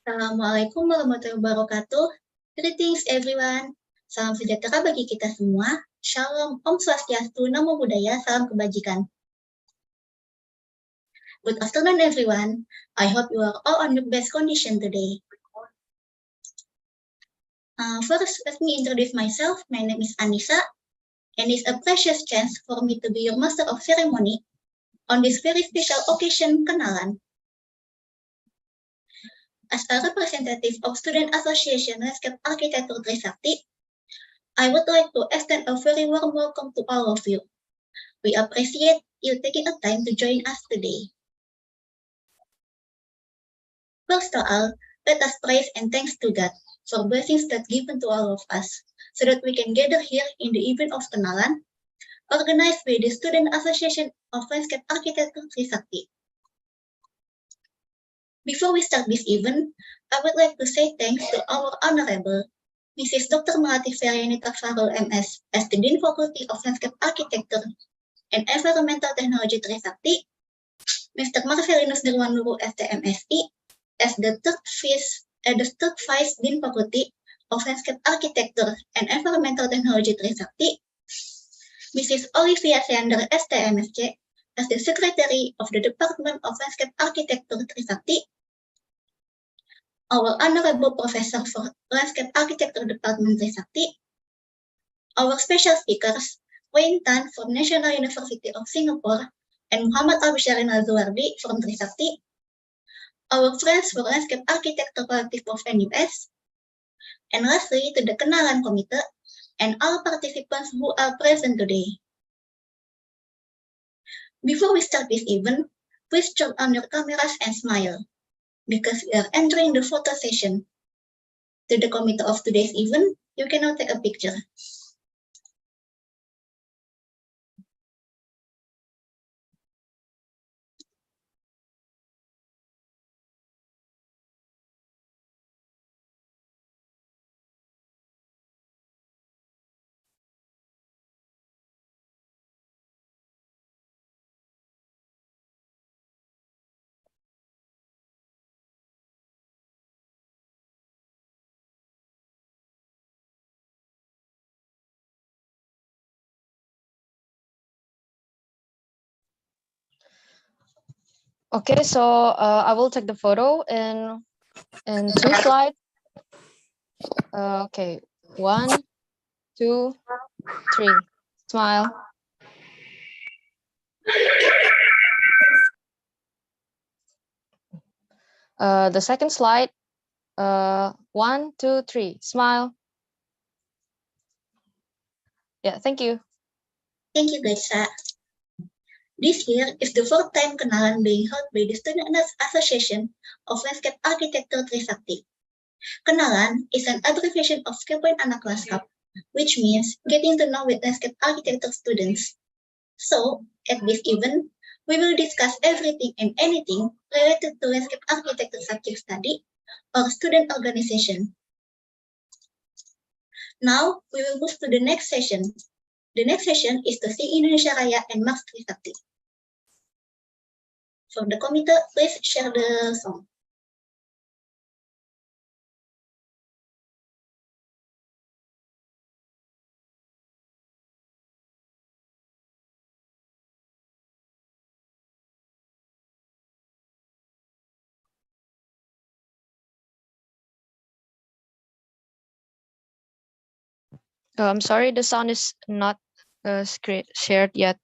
Assalamualaikum warahmatullahi wabarakatuh. Greetings everyone. Salam sejahtera bagi kita semua. Shalom, Om Swastiastu, Namo Buddhaya, salam kebajikan. Good afternoon everyone. I hope you are all on the best condition today. First, let me introduce myself. My name is Anissa, and it's a precious chance for me to be your master of ceremony on this very special occasion, Kenalan. As a representative of Student Association Landscape Architecture Trisakti, I would like to extend a very warm welcome to all of you. We appreciate you taking a time to join us today. First of all, let us praise and thanks to God for blessings that given to all of us, so that we can gather here in the event of Kenalan, organized by the Student Association of Landscape Architecture Trisakti. Before we start this event, I would like to say thanks to our Honorable Mrs. Dr. Melati Ferianita Farul MS as the Dean Faculty of Landscape Architecture and Environmental Technology Trisakti, Mr. Marcelinus Nirwanuru STMSI as the third Vice Dean Faculty of Landscape Architecture and Environmental Technology Trisakti, Mrs. Olivia Seander STMSC as the Secretary of the Department of Landscape Architecture Trisakti, our Honorable Professor for Landscape Architecture Department Trisakti, our special speakers, Wayne Tan from National University of Singapore and Muhammad Abisharin Al-Zuwardi from Trisakti, our friends for Landscape Architecture Collective of NUS, and lastly to the Kenalan Committee and all participants who are present today. Before we start this event, please turn on your cameras and smile, because we are entering the photo session. To the committee of today's event, you can now take a picture. Okay, so I will take the photo in 2 slides. Okay, 1, 2, 3. Smile. The second slide. 1, 2, 3. Smile. Yeah, thank you. Thank you, Gaisa. This year is the fourth time Kenalan being held by the Student Association of Landscape Architecture Trisakti. Kenalan is an abbreviation of Kepoin Anak Lanskap, which means getting to know with landscape architecture students. So, at this event, we will discuss everything and anything related to landscape architecture subject study or student organization. Now, we will move to the next session. The next session is to sing Indonesia Raya and March Trisakti. For the committee, please share the song. I'm sorry, the sound is not shared yet.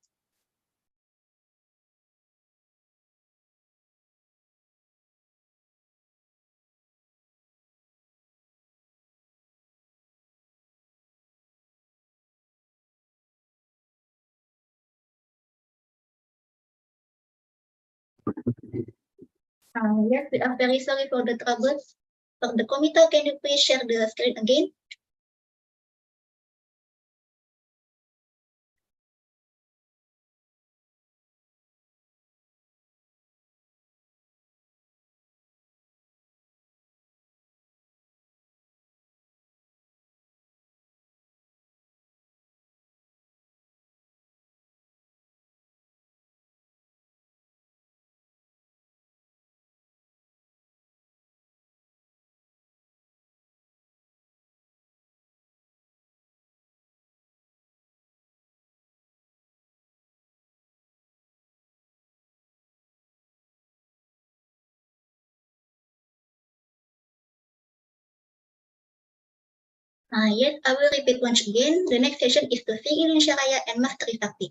Yes, we are very sorry for the troubles. For the committee, can you please share the screen again? Yes, I will repeat once again. The next session is to sing Indonesia Raya and Mas Trisakti.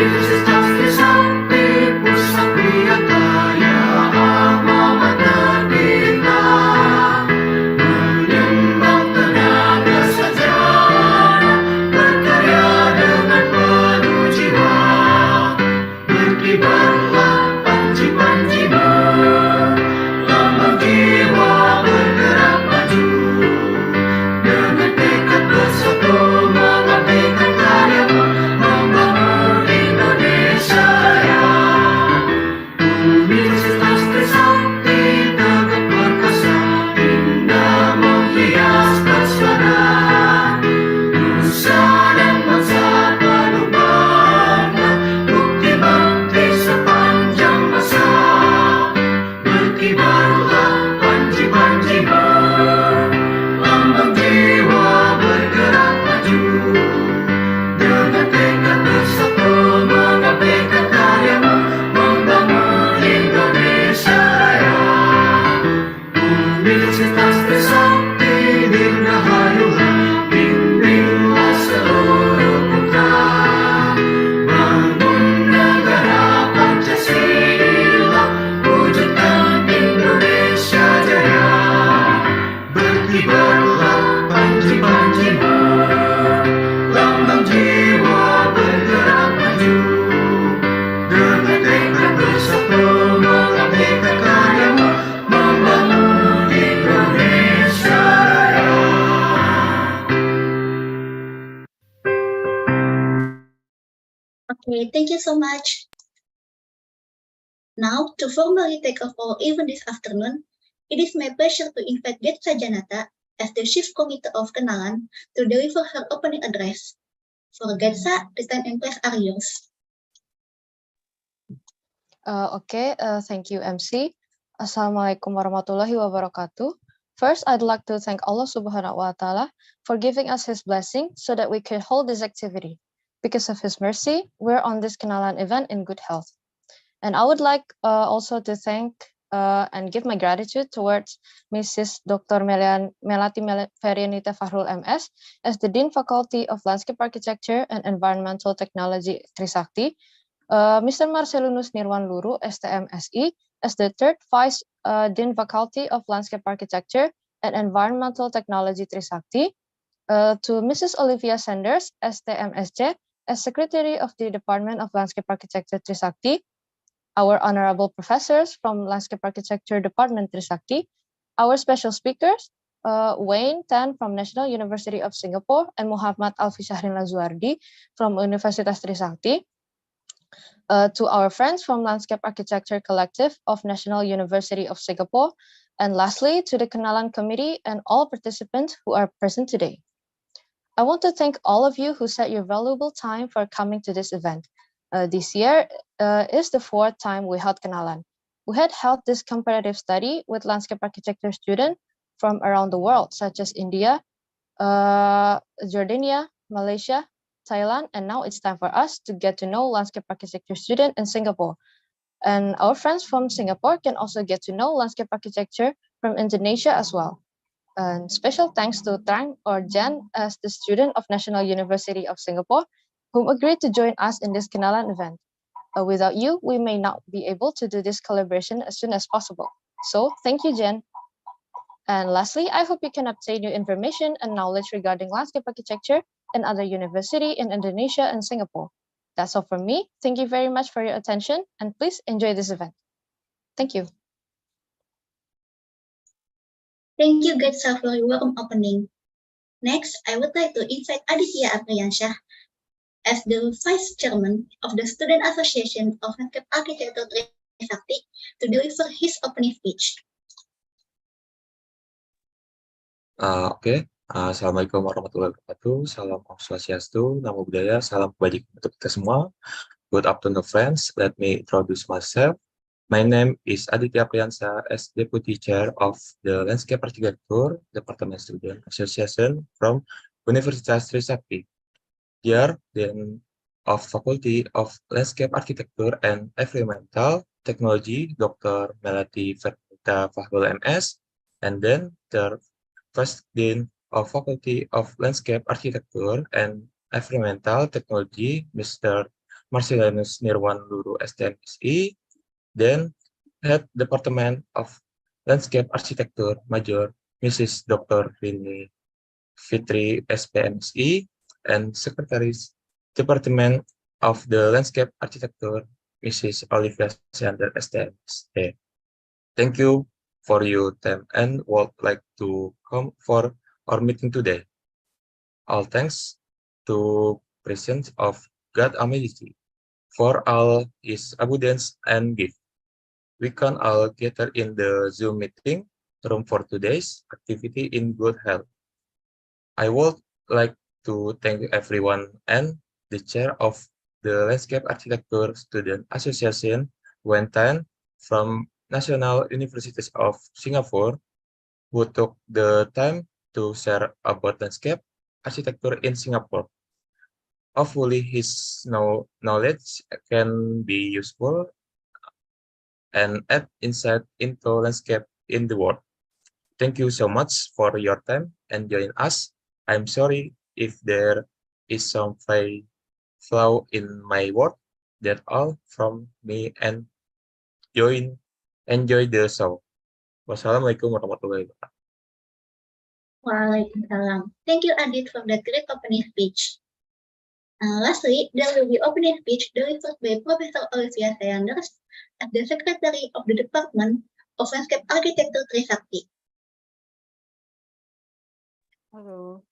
Universitas Trisakti, pusat prihataya, alma mater kita, menyumbang tenaga sejarah, berkarya dengan penuh jiwa, berkibarlah panji-panjimu, lambang jiwa bergerak maju, dengan tekad bersatu mengabdikan karyamu, membangun Indonesia Raya. Universitas Trisakti tegak perkasa, indah menghias pesona, nusa dan bangsa penuh bangga, bukti bakti sepanjang masa, berkibarlah panji-panjimu, lambang jiwa bergerak maju, dengan tekad bersatu mengabdikan karyamu, membangun Indonesia Raya. Universitas Trisakti dirgahayulah, bimbinglah seluruh putra, bangun negara Pancasila, wujudkan Indonesia Jaya, berkibarlah panji-panjimu, lambang jiwa bergerak maju, dengan tekad bersatu mengabdikan karyamu, membangun Indonesia Raya. Okay, thank you so much. Now, to formally take off our event this afternoon, it is my pleasure to invite Getsa Janata as the Chief Committee of Kenalan to deliver her opening address. For Getsa, the time and place are yours. Thank you, MC. Assalamualaikum warahmatullahi wabarakatuh. First, I'd like to thank Allah Subhanahu wa Ta'ala for giving us His blessing so that we could hold this activity. Because of His mercy, we're on this Kenalan event in good health. And I would like also to thank and give my gratitude towards Mrs. Dr. Melati Ferianita Fahrul MS as the Dean Faculty of Landscape Architecture and Environmental Technology Trisakti, Mr. Marcellinus Nirwan Luru, STMSI, as the third Vice Dean Faculty of Landscape Architecture and Environmental Technology Trisakti, to Mrs. Olivia Sanders, STMSJ, as Secretary of the Department of Landscape Architecture Trisakti, our honorable professors from Landscape Architecture Department Trisakti, our special speakers, Wayne Tan from National University of Singapore and Muhammad Alfi Syahrin Lazuardi from Universitas Trisakti, To our friends from Landscape Architecture Collective of National University of Singapore, and lastly, to the Kenalan Committee and all participants who are present today. I want to thank all of you who set your valuable time for coming to this event. This year is the fourth time we held Kenalan. We had held this comparative study with landscape architecture students from around the world, such as India, Jordania, Malaysia, Thailand, and now it's time for us to get to know landscape architecture student in Singapore. And our friends from Singapore can also get to know landscape architecture from Indonesia as well. And special thanks to Trang or Jan as the student of National University of Singapore, whom agreed to join us in this Kenalan event. Without you, we may not be able to do this collaboration as soon as possible. So thank you, Jen. And lastly, I hope you can obtain new information and knowledge regarding landscape architecture and other university in Indonesia and Singapore. That's all from me. Thank you very much for your attention and please enjoy this event. Thank you. Thank you, Getsa, for your warm opening. Next, I would like to invite Aditya Apriyansyah as the Vice Chairman of the Student Association of Landscape Architecture Trisakti to deliver his opening speech. Assalamualaikum warahmatullahi wabarakatuh. Salam Om Swastiastu, Namo Buddhaya, salam kebajikan untuk kita semua. Good afternoon, friends. Let me introduce myself. My name is Aditya Apriyansyah as Deputy Chair of the Landscape Architecture Department Student Association from Universitas Trisakti. Here, Dean of Faculty of Landscape Architecture and Environmental Technology, Dr. Melati Fernita Fahrul MS, and then the First Dean of Faculty of Landscape Architecture and Environmental Technology, Mr. Marcelinus Nirwan Luru STMSI, then Head Department of Landscape Architecture, Major Mrs. Dr. Rini Fitri SPMSI, and Secretary Department of the Landscape Architecture, Mrs. Olivia Sander STMSA. Thank you for your time and would like to come for our meeting today. All thanks to presence of God Almighty for all His abundance and gift. We can all gather in the Zoom meeting room for today's activity in good health. I would like to thank everyone and the chair of the Landscape Architecture Student Association, Wen Tan, from National Universities of Singapore, who took the time to share about landscape architecture in Singapore. Hopefully, his knowledge can be useful and add insight into landscape in the world. Thank you so much for your time and joining us. I'm sorry if there is some flaw in my word. That's all from me and enjoy the show. Wassalamualaikum warahmatullahi wabarakatuh. Waalaikumsalam. Thank you, Adit, for that great opening speech. Lastly, there will be opening speech delivered by Professor Olivia Sanders as the Secretary of the Department of Landscape Architecture Trisakti. Hello,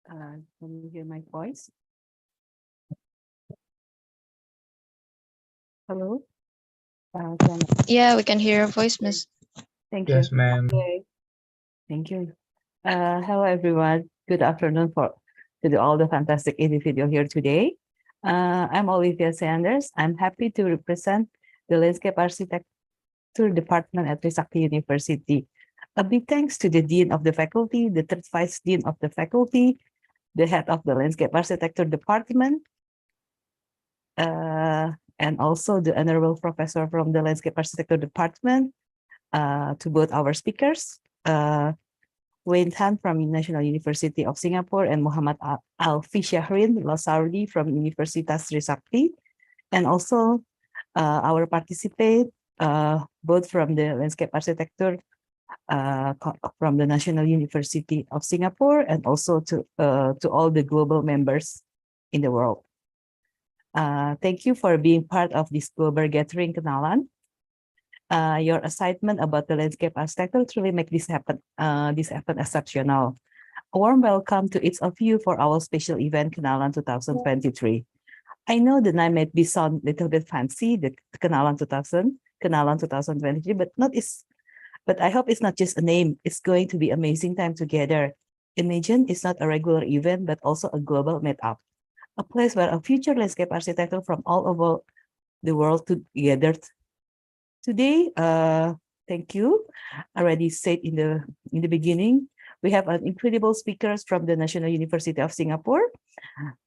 can you hear my voice? Hello? Yeah, we can hear your voice, Miss. Thank you. Yes, ma'am. Okay. Thank you. Hello, everyone. Good afternoon to all the fantastic individual here today. I'm Olivia Sanders. I'm happy to represent the Landscape Architecture Department at Trisakti University. A big thanks to the Dean of the Faculty, the third Vice Dean of the Faculty, the Head of the Landscape Architecture Department, and also the Honorable Professor from the Landscape Architecture Department, to both our speakers, Wayne Tan from National University of Singapore and Muhammad Alfi Syahrin Lasardi from Universitas Trisakti, and also our participant, both from the Landscape Architecture from the National University of Singapore and also to all the global members in the world. Thank you for being part of this global gathering, Kenalan. Your excitement about the landscape architecture truly make this event exceptional. A warm welcome to each of you for our special event, Kenalan 2023. I know the name might be sound a little bit fancy, the Kenalan 2023, but I hope it's not just a name. It's going to be amazing time together. Imagine it's not a regular event, but also a global meetup, a place where a future landscape architecture from all over the world together. Today, thank you. I already said in the beginning, we have an incredible speakers from the National University of Singapore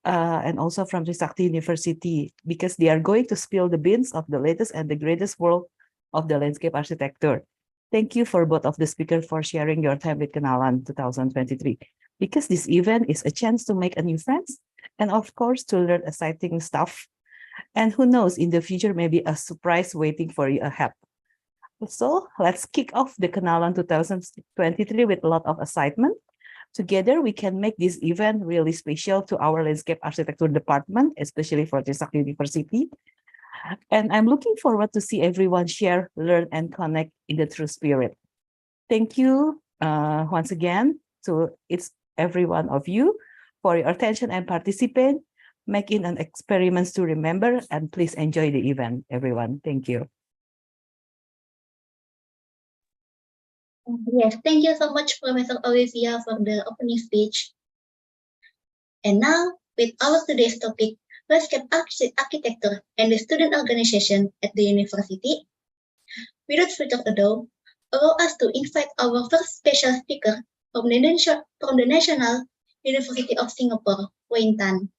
and also from Trisakti University, because they are going to spill the beans of the latest and the greatest world of the landscape architecture. Thank you for both of the speakers for sharing your time with Kenalan 2023, because this event is a chance to make a new friends and of course to learn exciting stuff. And who knows, in the future, maybe a surprise waiting for you ahead. So let's kick off the Kenalan 2023 with a lot of excitement. Together, we can make this event really special to our landscape architecture department, especially for Trisakti University. And I'm looking forward to see everyone share, learn, and connect in the true spirit. Thank you once again to every one of you for your attention and participate. Make it an experiment to remember, and please enjoy the event, everyone. Thank you. Yes, thank you so much, Professor Olivia, for the opening speech. And now, with our today's topic, landscape architecture and the student organization at the university. Without further ado, allow us to invite our first special speaker from the National University of Singapore, Wayne Tan.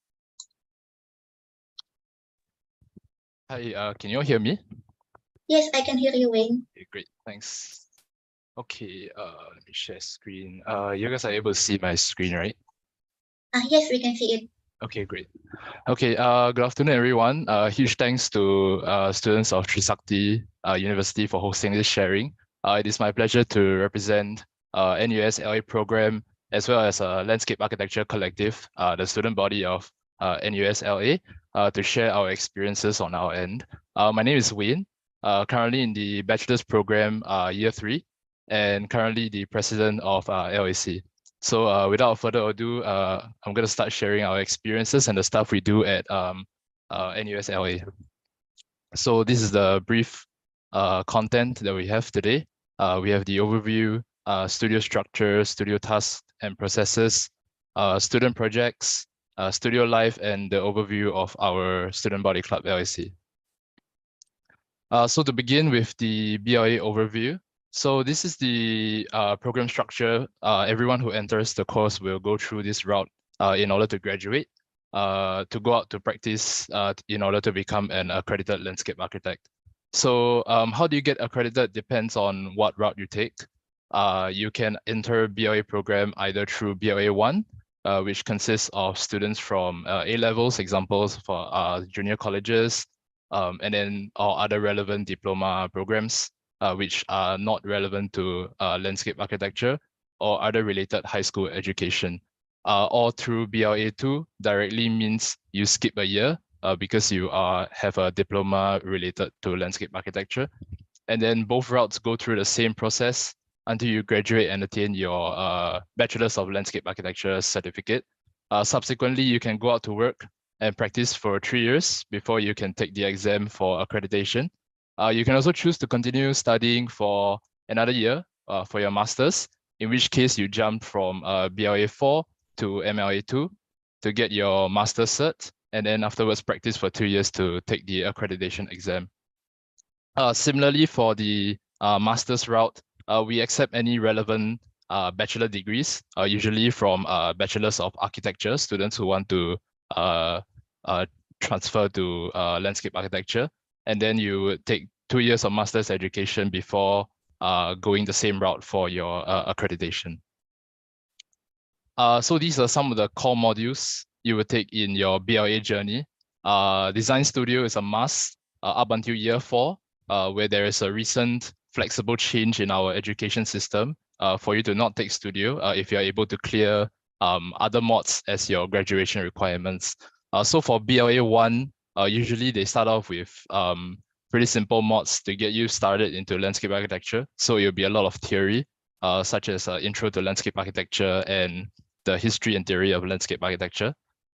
Hi, can you all hear me? Yes, I can hear you, Wayne. Okay, great, thanks. Okay, let me share screen. You guys are able to see my screen, right? Yes, we can see it. Okay, great. Okay, good afternoon, everyone. Huge thanks to students of Trisakti University for hosting this sharing. It is my pleasure to represent NUS LA program as well as Landscape Architecture Collective, the student body of NUS LA, to share our experiences on our end. My name is Wayne, currently in the bachelor's program year 3, and currently the president of LAC. So without further ado, I'm going to start sharing our experiences and the stuff we do at NUS LA. So this is the brief content that we have today. We have the overview, studio structure, studio tasks and processes, student projects, studio life, and the overview of our student body club LAC. So to begin with the BLA overview, so this is the program structure. Everyone who enters the course will go through this route in order to graduate, to go out to practice in order to become an accredited landscape architect. So how do you get accredited depends on what route you take. You can enter BLA program either through BLA 1, which consists of students from A levels, examples for junior colleges, and then all other relevant diploma programs, which are not relevant to landscape architecture or other related high school education. Or through BLA 2 directly means you skip a year because you have a diploma related to landscape architecture. And then both routes go through the same process until you graduate and attain your Bachelor's of Landscape Architecture certificate. Subsequently, you can go out to work and practice for 3 years before you can take the exam for accreditation. You can also choose to continue studying for another year for your master's, in which case you jump from BLA 4 to MLA 2 to get your master's cert, and then afterwards practice for 2 years to take the accreditation exam. Similarly, for the master's route, we accept any relevant bachelor degrees, usually from Bachelors of Architecture, students who want to transfer to landscape architecture. And then you would take 2 years of master's education before going the same route for your accreditation. So these are some of the core modules you would take in your BLA journey. Design Studio is a must up until year 4, where there is a recent flexible change in our education system for you to not take Studio if you're able to clear other mods as your graduation requirements. So for BLA 1, usually they start off with pretty simple mods to get you started into landscape architecture. So it'll be a lot of theory, such as Intro to Landscape Architecture and the history and theory of landscape architecture.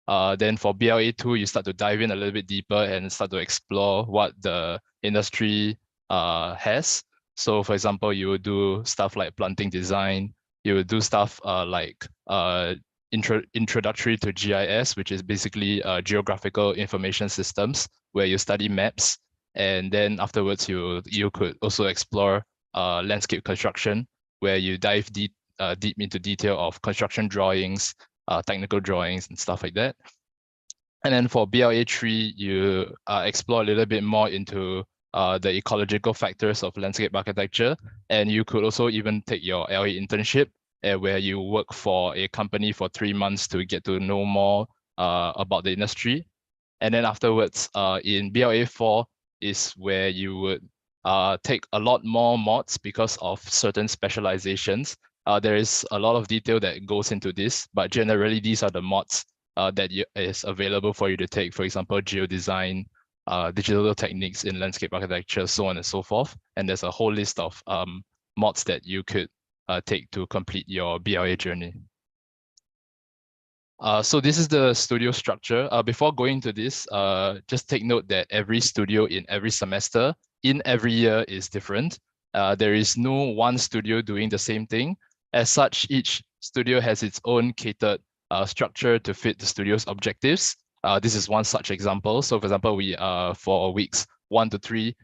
Then for BLA2, you start to dive in a little bit deeper and start to explore what the industry has. So for example, you would do stuff like planting design, you would do stuff like introductory to GIS, which is basically geographical information systems, where you study maps. And then afterwards, you could also explore landscape construction, where you dive deep into detail of construction drawings, technical drawings and stuff like that. And then for BLA3, you explore a little bit more into the ecological factors of landscape architecture. And you could also even take your LA internship where you work for a company for 3 months to get to know more about the industry. And then afterwards, in BLA4 is where you would take a lot more mods because of certain specializations. There is a lot of detail that goes into this, but generally these are the mods that is available for you to take. For example, geodesign, digital techniques in landscape architecture, so on and so forth. And there's a whole list of mods that you could take to complete your BLA journey. So this is the studio structure. Before going to this, just take note that every studio in every semester, in every year is different. There is no one studio doing the same thing. As such, each studio has its own catered structure to fit the studio's objectives. This is one such example. So for example, we for weeks 1 to 3,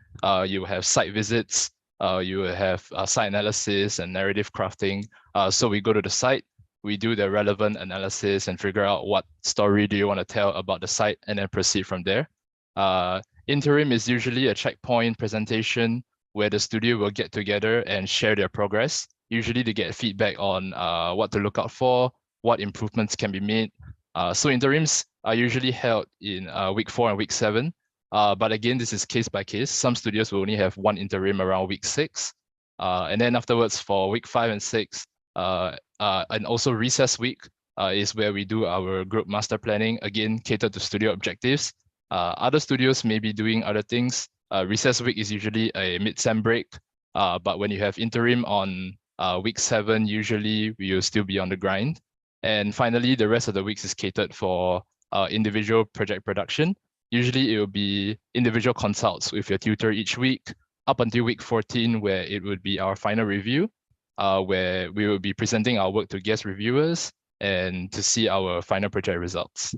you have site visits, you have site analysis and narrative crafting. So we go to the site, we do the relevant analysis and figure out what story do you want to tell about the site and then proceed from there. Interim is usually a checkpoint presentation where the studio will get together and share their progress, usually to get feedback on what to look out for, what improvements can be made. So interims are usually held in week 4 and week 7. But again, this is case by case. Some studios will only have 1 interim around week 6. And then afterwards for week 5 and 6, and also recess week is where we do our group master planning, again, catered to studio objectives. Other studios may be doing other things. Recess week is usually a mid-sem break, but when you have interim on week 7, usually we will still be on the grind. And finally, the rest of the weeks is catered for individual project production. Usually it will be individual consults with your tutor each week, up until week 14, where it would be our final review, where we will be presenting our work to guest reviewers and to see our final project results.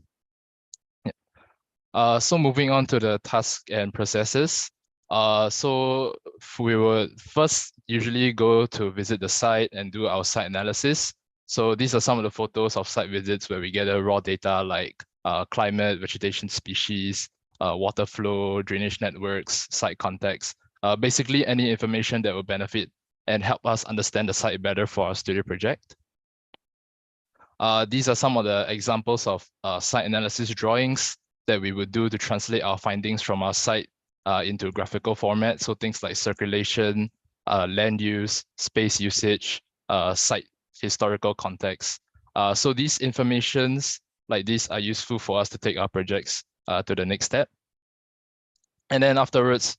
So moving on to the task and processes. So we would first usually go to visit the site and do our site analysis. So these are some of the photos of site visits where we gather raw data like climate, vegetation species, water flow, drainage networks, site context, basically any information that will benefit and help us understand the site better for our studio project. These are some of the examples of site analysis drawings that we would do to translate our findings from our site into graphical format. So things like circulation, land use, space usage, site historical context. So these informations like these are useful for us to take our projects to the next step. And then afterwards,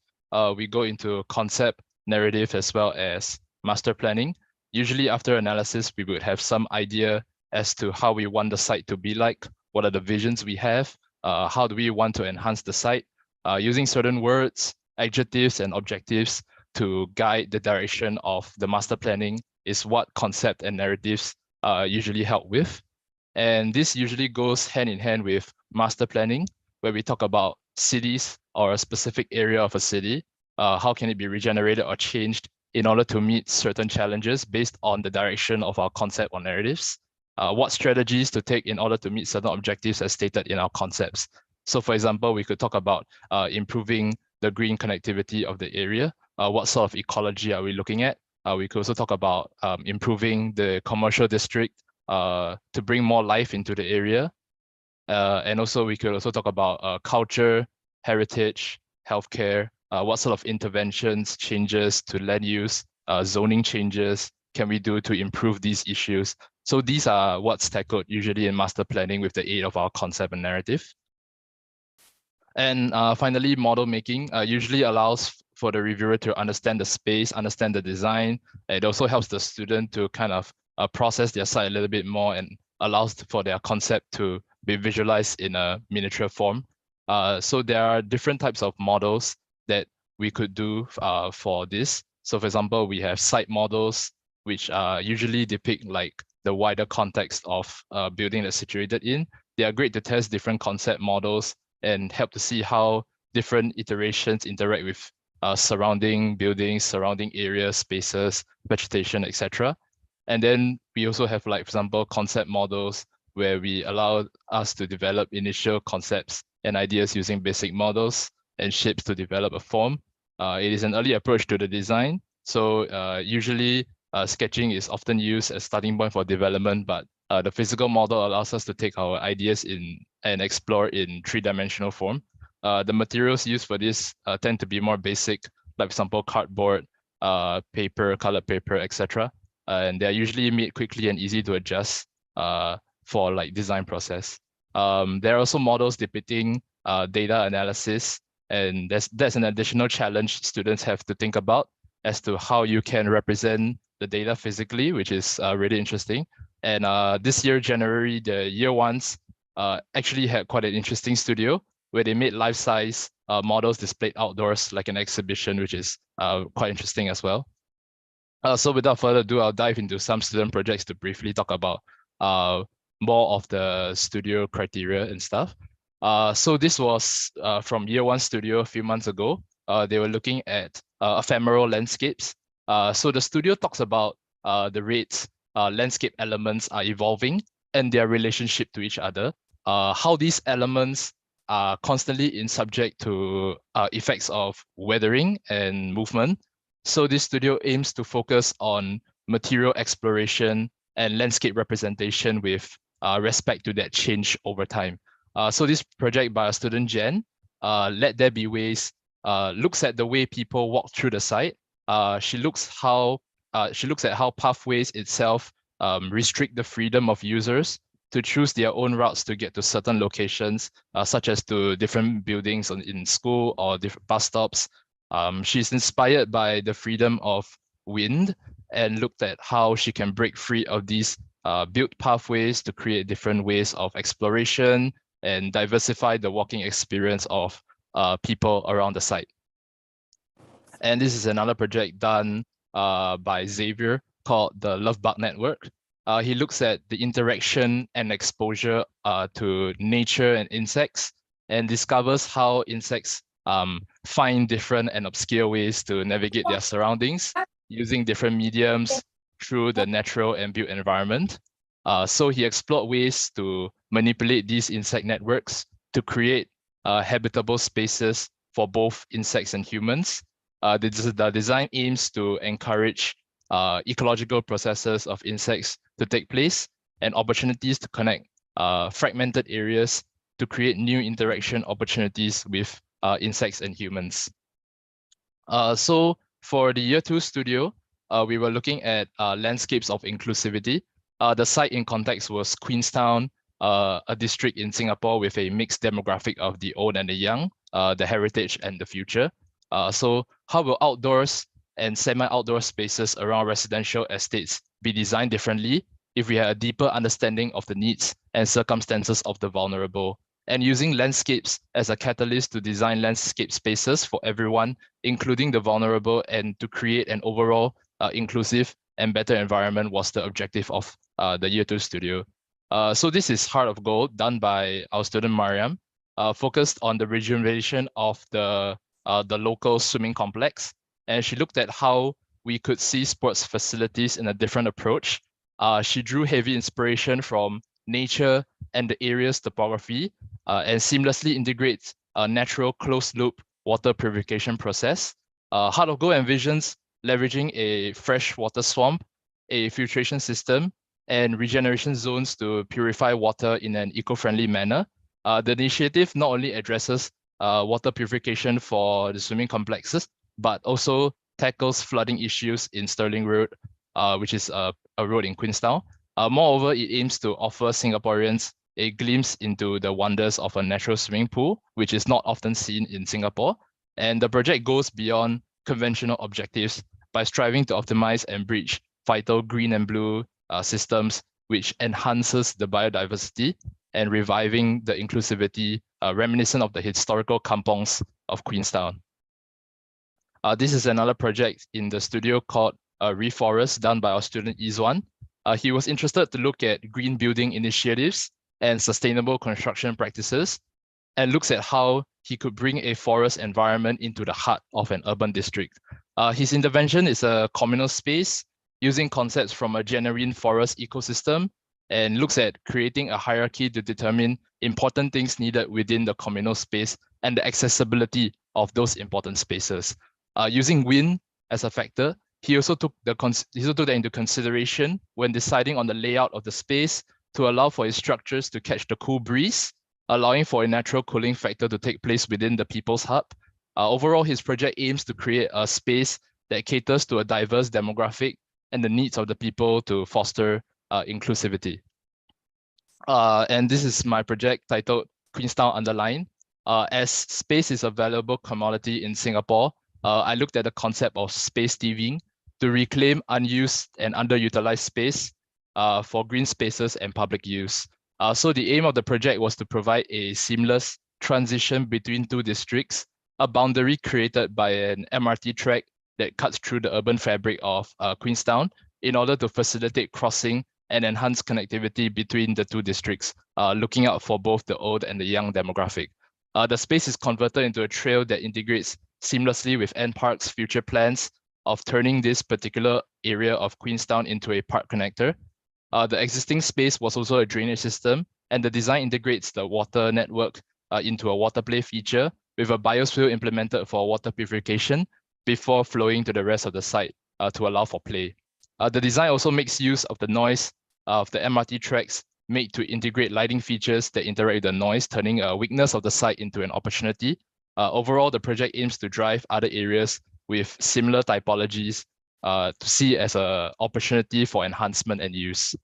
we go into concept, narrative, as well as master planning. Usually after analysis, we would have some idea as to how we want the site to be like, what are the visions we have, how do we want to enhance the site, using certain words, adjectives, and objectives to guide the direction of the master planning is what concept and narratives usually help with. And this usually goes hand in hand with master planning, where we talk about cities or a specific area of a city. How can it be regenerated or changed in order to meet certain challenges based on the direction of our concept or narratives? What strategies to take in order to meet certain objectives as stated in our concepts. So for example, we could talk about improving the green connectivity of the area. What sort of ecology are we looking at? We could also talk about improving the commercial district to bring more life into the area. And also we could also talk about culture, heritage, healthcare, what sort of interventions, changes to land use, zoning changes can we do to improve these issues. So these are what's tackled usually in master planning with the aid of our concept and narrative. And finally, model making usually allows for the reviewer to understand the space, understand the design. It also helps the student to kind of process their site a little bit more and allows for their concept to be visualized in a miniature form. So there are different types of models that we could do for this. So for example, we have site models, which usually depict like the wider context of a building that's situated in. They are great to test different concept models and help to see how different iterations interact with surrounding buildings, surrounding areas, spaces, vegetation, etc. And then we also have, like, for example, concept models where we allow us to develop initial concepts and ideas using basic models and shapes to develop a form. It is an early approach to the design. So usually sketching is often used as starting point for development, but the physical model allows us to take our ideas in and explore in three-dimensional form. The materials used for this tend to be more basic, like for example, cardboard, paper, colored paper, etc. And they're usually made quickly and easy to adjust for like design process. There are also models depicting data analysis, and that's an additional challenge students have to think about as to how you can represent the data physically, which is really interesting. And this year, January, the year ones actually had quite an interesting studio where they made life-size models displayed outdoors like an exhibition, which is quite interesting as well. So without further ado, I'll dive into some student projects to briefly talk about more of the studio criteria and stuff. So this was from year one studio a few months ago. They were looking at ephemeral landscapes. So the studio talks about the rates landscape elements are evolving and their relationship to each other, how these elements are constantly in subject to effects of weathering and movement. So this studio aims to focus on material exploration and landscape representation with respect to that change over time. So this project by a student, Jen, Let There Be Ways, looks at the way people walk through the site. She looks at how pathways itself restrict the freedom of users to choose their own routes to get to certain locations, such as to different buildings in school or different bus stops. She's inspired by the freedom of wind and looked at how she can break free of these built pathways to create different ways of exploration and diversify the walking experience of people around the site. And this is another project done by Xavier called the Love Bug Network. He looks at the interaction and exposure to nature and insects and discovers how insects find different and obscure ways to navigate their surroundings using different mediums through the natural and built environment. So he explored ways to manipulate these insect networks to create habitable spaces for both insects and humans. The design aims to encourage ecological processes of insects to take place and opportunities to connect fragmented areas to create new interaction opportunities with insects and humans. So for the year two studio, we were looking at landscapes of inclusivity. The site in context was Queenstown, a district in Singapore with a mixed demographic of the old and the young, the heritage and the future. So how will outdoors and semi-outdoor spaces around residential estates be designed differently if we had a deeper understanding of the needs and circumstances of the vulnerable, and using landscapes as a catalyst to design landscape spaces for everyone, including the vulnerable, and to create an overall inclusive and better environment was the objective of the year two studio. So this is Heart of Gold, done by our student Mariam, focused on the rejuvenation of the local swimming complex. And she looked at how we could see sports facilities in a different approach. She drew heavy inspiration from nature and the area's topography and seamlessly integrates a natural closed-loop water purification process. Heart of Gold envisions leveraging a freshwater swamp, a filtration system, and regeneration zones to purify water in an eco-friendly manner. The initiative not only addresses water purification for the swimming complexes, but also tackles flooding issues in Stirling Road, which is a road in Queenstown. Moreover, it aims to offer Singaporeans a glimpse into the wonders of a natural swimming pool, which is not often seen in Singapore. And the project goes beyond conventional objectives by striving to optimize and bridge vital green and blue systems, which enhances the biodiversity and reviving the inclusivity reminiscent of the historical kampongs of Queenstown. This is another project in the studio called Reforest, done by our student Izwan. He was interested to look at green building initiatives and sustainable construction practices, and looks at how he could bring a forest environment into the heart of an urban district. His intervention is a communal space using concepts from a genuine forest ecosystem, and looks at creating a hierarchy to determine important things needed within the communal space and the accessibility of those important spaces. Using wind as a factor, he also took that into consideration when deciding on the layout of the space to allow for his structures to catch the cool breeze, allowing for a natural cooling factor to take place within the People's Hub. Overall, his project aims to create a space that caters to a diverse demographic and the needs of the people to foster inclusivity. And this is my project titled Queenstown Underline. As space is a valuable commodity in Singapore, I looked at the concept of space thieving to reclaim unused and underutilized space for green spaces and public use. So the aim of the project was to provide a seamless transition between two districts, a boundary created by an MRT track that cuts through the urban fabric of Queenstown in order to facilitate crossing and enhance connectivity between the two districts, looking out for both the old and the young demographic. The space is converted into a trail that integrates seamlessly with NPark's future plans of turning this particular area of Queenstown into a park connector. The existing space was also a drainage system, and the design integrates the water network into a water play feature with a biosphere implemented for water purification before flowing to the rest of the site to allow for play. The design also makes use of the noise of the MRT tracks made to integrate lighting features that interact with the noise, turning a weakness of the site into an opportunity. Overall, the project aims to drive other areas with similar typologies to see as an opportunity for enhancement and use.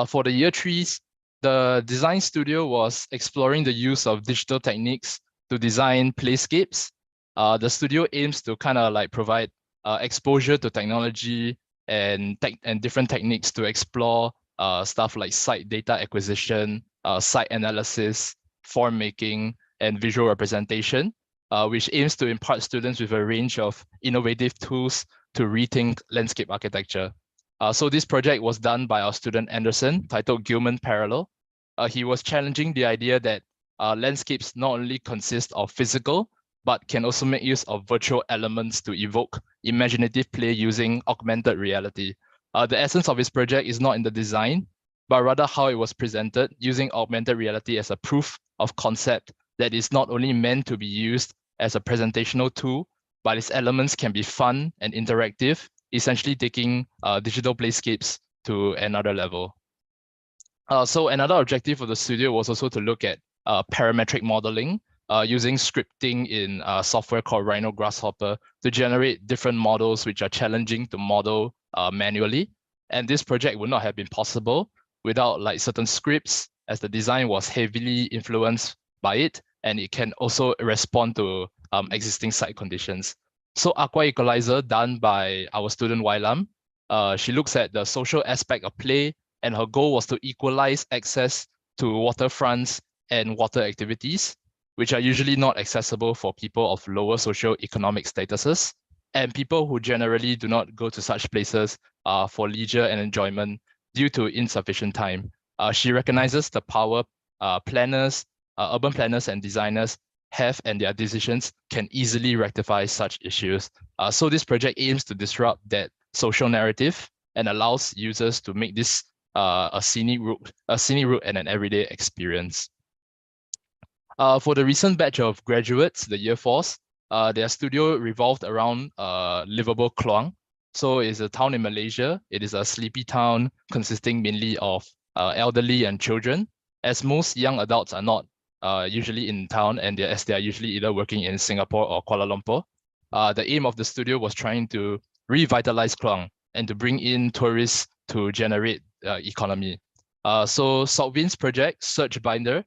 For the year threes, the design studio was exploring the use of digital techniques to design playscapes. The studio aims to kind of like provide exposure to technology and different techniques to explore stuff like site data acquisition, site analysis, form making, and visual representation, which aims to impart students with a range of innovative tools to rethink landscape architecture. So this project was done by our student Anderson, titled Gilman Parallel. He was challenging the idea that landscapes not only consist of physical, but can also make use of virtual elements to evoke imaginative play using augmented reality. The essence of his project is not in the design, but rather how it was presented, using augmented reality as a proof of concept that is not only meant to be used as a presentational tool, but its elements can be fun and interactive, essentially taking digital playscapes to another level. So another objective of the studio was also to look at parametric modeling, using scripting in software called Rhino Grasshopper to generate different models which are challenging to model manually. And this project would not have been possible without like certain scripts, as the design was heavily influenced by it, and it can also respond to existing site conditions. So Aqua Equalizer, done by our student Wailam, she looks at the social aspect of play, and her goal was to equalize access to waterfronts and water activities, which are usually not accessible for people of lower socio-economic statuses and people who generally do not go to such places for leisure and enjoyment due to insufficient time. She recognizes the power planners, urban planners and designers have, and their decisions can easily rectify such issues. So this project aims to disrupt that social narrative and allows users to make this a scenic route and an everyday experience. For the recent batch of graduates, the year fours, their studio revolved around livable Kluang. So it's a town in Malaysia. It is a sleepy town consisting mainly of elderly and children, as most young adults are not usually in town, and they are usually either working in Singapore or Kuala Lumpur. The aim of the studio was trying to revitalize Kluang and to bring in tourists to generate economy. So Saltvin's project, Search Binder,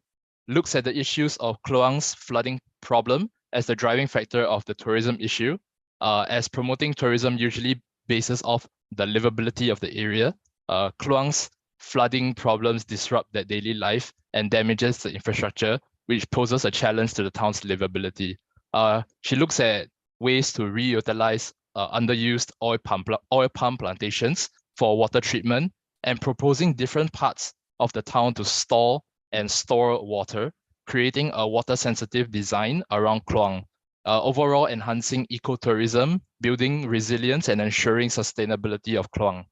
looks at the issues of Kluang's flooding problem as the driving factor of the tourism issue, as promoting tourism usually bases off the livability of the area. Kluang's flooding problems disrupt their daily life and damages the infrastructure, which poses a challenge to the town's livability. She looks at ways to reutilize underused oil palm plantations for water treatment and proposing different parts of the town to store and store water, creating a water-sensitive design around Kluang, overall enhancing ecotourism, building resilience, and ensuring sustainability of Kluang.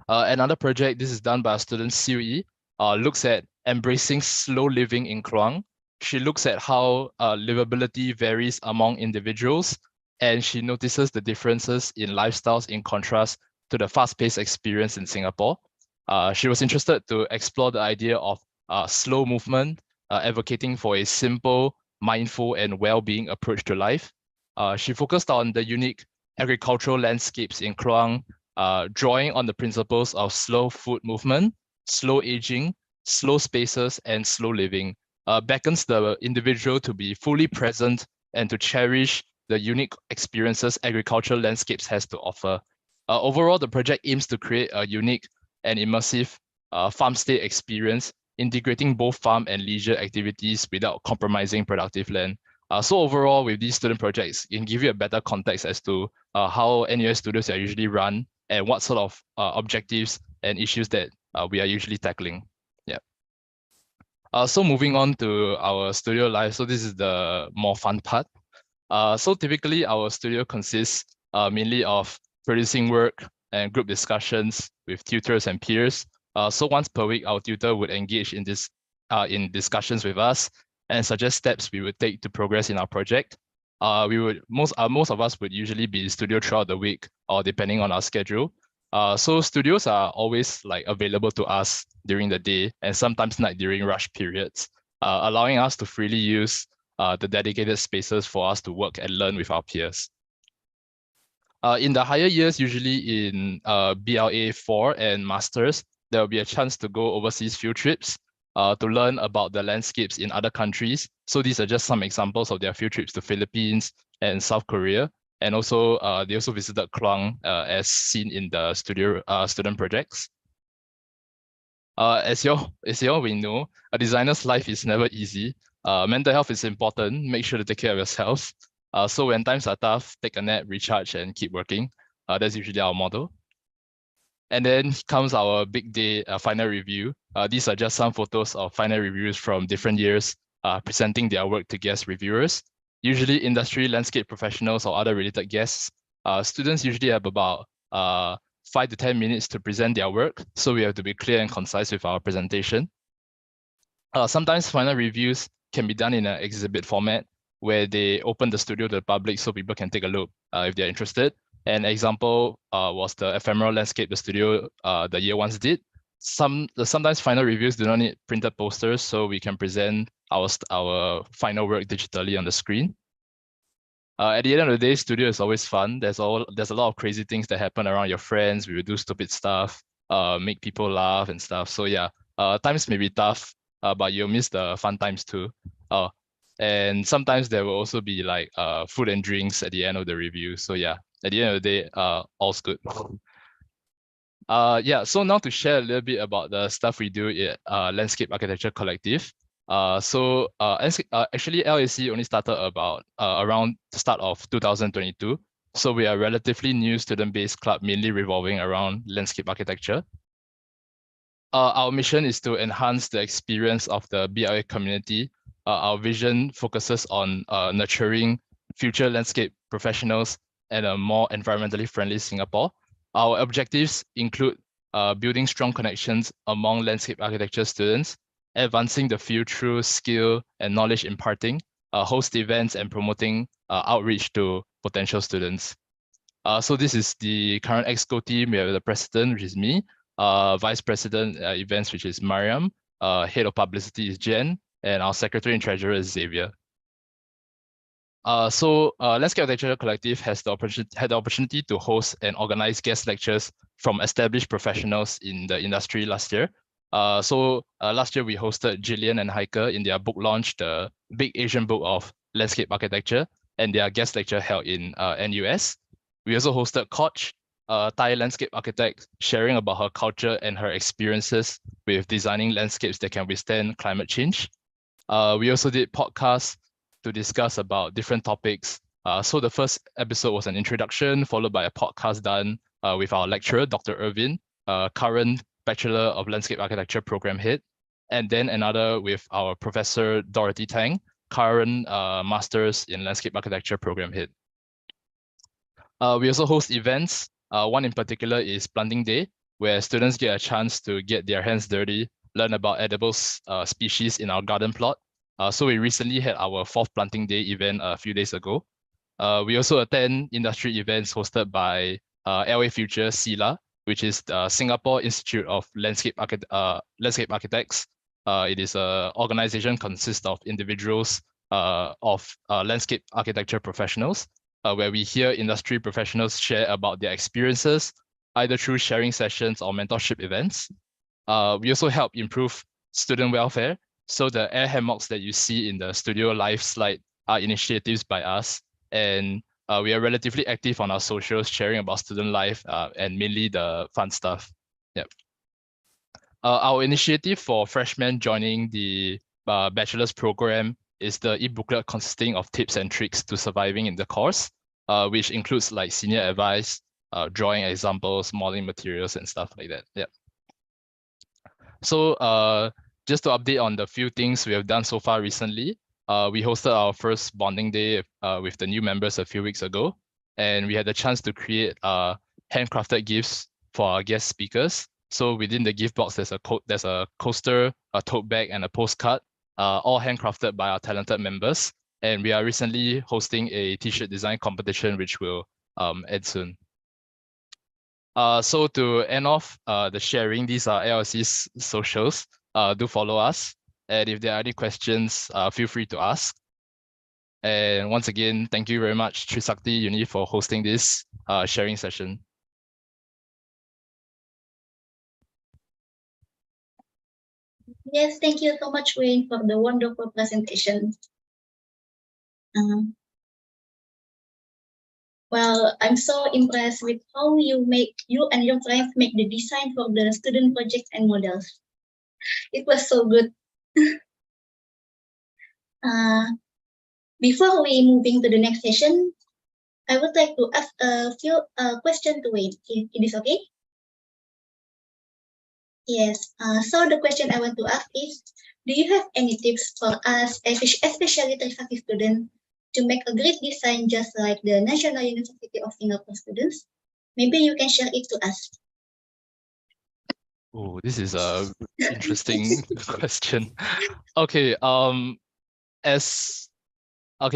Another project, this is done by a student, Siu looks at embracing slow living in Kluang. She looks at how livability varies among individuals, and she notices the differences in lifestyles in contrast to the fast-paced experience in Singapore. She was interested to explore the idea of slow movement, advocating for a simple, mindful, and well-being approach to life. She focused on the unique agricultural landscapes in Kluang, drawing on the principles of slow food movement, slow aging, slow spaces, and slow living, beckons the individual to be fully present and to cherish the unique experiences agricultural landscapes has to offer. Overall, the project aims to create a unique and immersive farm stay experience, integrating both farm and leisure activities without compromising productive land. So overall, with these student projects, it can give you a better context as to how NUS studios are usually run and what sort of objectives and issues that we are usually tackling. Yeah. So moving on to our studio life. So this is the more fun part. So typically our studio consists mainly of producing work and group discussions with tutors and peers. So once per week, our tutor would engage in discussions with us and suggest steps we would take to progress in our project. Most of us would usually be in studio throughout the week or depending on our schedule. So studios are always like available to us during the day and sometimes night during rush periods, allowing us to freely use the dedicated spaces for us to work and learn with our peers. In the higher years, usually in BLA 4 and Masters, there will be a chance to go overseas field trips to learn about the landscapes in other countries. So these are just some examples of their field trips to Philippines and South Korea. And also, they also visited Kluang as seen in the student projects. As you all we know, a designer's life is never easy. Mental health is important. Make sure to take care of yourself. So when times are tough, take a nap, recharge, and keep working. That's usually our motto. And then comes our big day final review. These are just some photos of final reviews from different years, presenting their work to guest reviewers. Usually industry, landscape professionals, or other related guests. Students usually have about 5 to 10 minutes to present their work, so we have to be clear and concise with our presentation. Sometimes final reviews can be done in an exhibit format, where they open the studio to the public so people can take a look if they're interested. An example was the ephemeral landscape the studio the year ones did. Sometimes final reviews do not need printed posters, so we can present our final work digitally on the screen. At the end of the day, studio is always fun. There's a lot of crazy things that happen around your friends. We will do stupid stuff, make people laugh and stuff. So yeah, times may be tough, but you'll miss the fun times too. And sometimes there will also be like food and drinks at the end of the review. So yeah, at the end of the day, all's good. Yeah, so now to share a little bit about the stuff we do at Landscape Architecture Collective. Actually, LAC only started about around the start of 2022. So we are a relatively new student-based club, mainly revolving around landscape architecture. Our mission is to enhance the experience of the BLA community. Our vision focuses on nurturing future landscape professionals and a more environmentally friendly Singapore. Our objectives include building strong connections among landscape architecture students, advancing the field through skill and knowledge imparting, host events, and promoting outreach to potential students. So this is the current EXCO team. We have the president, which is me, vice president events, which is Mariam, head of publicity is Jen, and our secretary and treasurer is Xavier. Landscape Architecture Collective has had the opportunity to host and organize guest lectures from established professionals in the industry last year. Last year we hosted Jillian and Heike in their book launch, the Big Asian Book of Landscape Architecture, and their guest lecture held in NUS. We also hosted Koch, a Thai landscape architect sharing about her culture and her experiences with designing landscapes that can withstand climate change. We also did podcasts to discuss about different topics. So the first episode was an introduction, followed by a podcast done with our lecturer, Dr. Irvin, current Bachelor of Landscape Architecture program head, and then another with our Professor Dorothy Tang, current Masters in Landscape Architecture program head. We also host events. One in particular is Planting Day, where students get a chance to get their hands dirty, learn about edible species in our garden plot. So we recently had our 4th Planting Day event a few days ago. We also attend industry events hosted by LA Future SILA, which is the Singapore Institute of Landscape Architects. It is an organization consists of individuals of landscape architecture professionals, where we hear industry professionals share about their experiences, either through sharing sessions or mentorship events. We also help improve student welfare. So the air hammocks that you see in the Studio Live slide are initiatives by us. And we are relatively active on our socials, sharing about student life and mainly the fun stuff. Yep. Our initiative for freshmen joining the bachelor's program is the e-booklet consisting of tips and tricks to surviving in the course, which includes like senior advice, drawing examples, modeling materials, and stuff like that. Yeah. So just to update on the few things we have done so far recently, we hosted our first bonding day with the new members a few weeks ago, and we had the chance to create handcrafted gifts for our guest speakers. So within the gift box, there's a coaster, a tote bag, and a postcard, all handcrafted by our talented members. And we are recently hosting a t-shirt design competition, which will end soon. So to end off the sharing, these are LLC's socials. Do follow us. And if there are any questions, feel free to ask. And once again, thank you very much, Trisakti Uni, for hosting this sharing session. Yes, thank you so much, Wayne, for the wonderful presentation. Well, I'm so impressed with how you and your friends make the design for the student projects and models. It was so good. Before we moving to the next session, I would like to ask a few questions to Wayne. It is okay? Yes. So the question I want to ask is, do you have any tips for us, especially Trisakti students, to make a great design just like the National University of Singapore students? Maybe you can share it to us. Oh, this is a interesting question. Okay,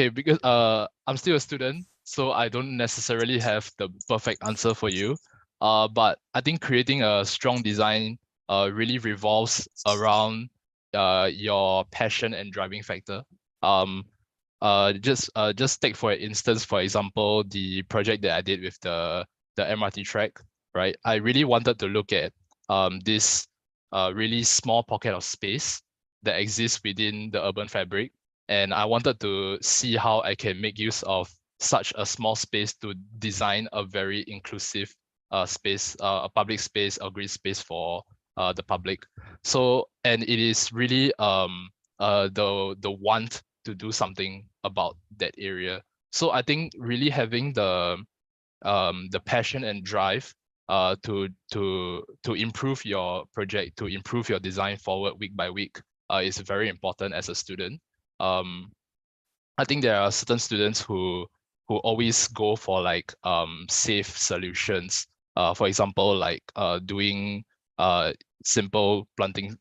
because I'm still a student, so I don't necessarily have the perfect answer for you. But I think creating a strong design really revolves around your passion and driving factor. Just take for instance, for example, the project that I did with the MRT track, right? I really wanted to look at this really small pocket of space that exists within the urban fabric. And I wanted to see how I can make use of such a small space to design a very inclusive space, a public space, a green space for the public. So, and it is really the want to do something about that area. So I think really having the passion and drive to improve your project, to improve your design forward week by week is very important as a student. I think there are certain students who always go for like safe solutions. For example, like doing simple planting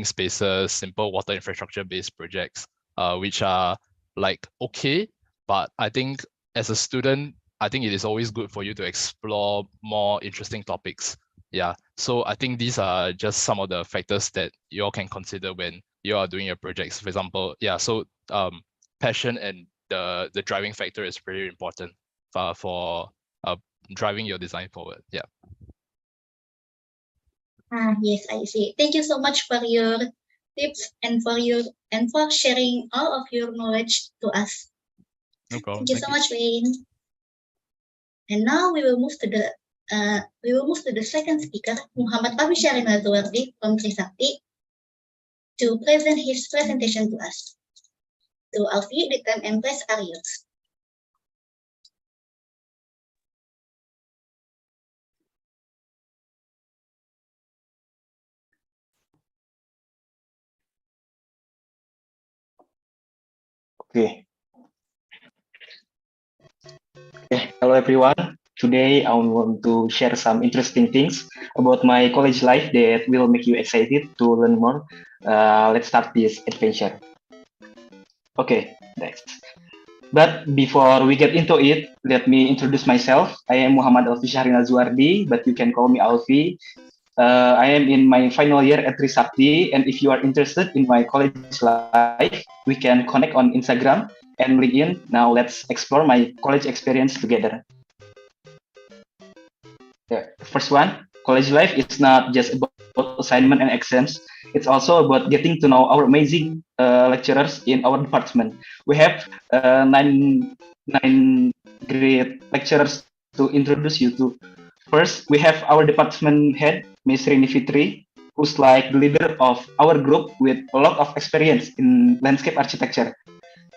spaces, simple water infrastructure based projects, which are like okay, but I think as a student, I think it is always good for you to explore more interesting topics. Yeah, so I think these are just some of the factors that you all can consider when you are doing your projects. For example, yeah, so passion and the driving factor is very important for driving your design forward. Yeah. Yes, I see. Thank you so much for your tips and for sharing all of your knowledge to us. No problem. Thank you so much, Wayne. And now we will move to the second speaker, Muhammad Abisharin Azwardi from Trisakti, to present his presentation to us. To Alfie, the time and place are yours. Okay. Hello everyone. Today I want to share some interesting things about my college life that will make you excited to learn more. Let's start this adventure. Okay, next. But before we get into it, let me introduce myself. I am Muhammad Alfi Syahrin Azwardi, but you can call me Alfi. I am in my final year at Trisakti, and if you are interested in my college life, we can connect on Instagram and LinkedIn. Now let's explore my college experience together. First one, college life is not just about assignment and exams. It's also about getting to know our amazing lecturers in our department. We have nine great lecturers to introduce you to. First, we have our department head, Ms. Rini Fitri, who's like the leader of our group with a lot of experience in landscape architecture.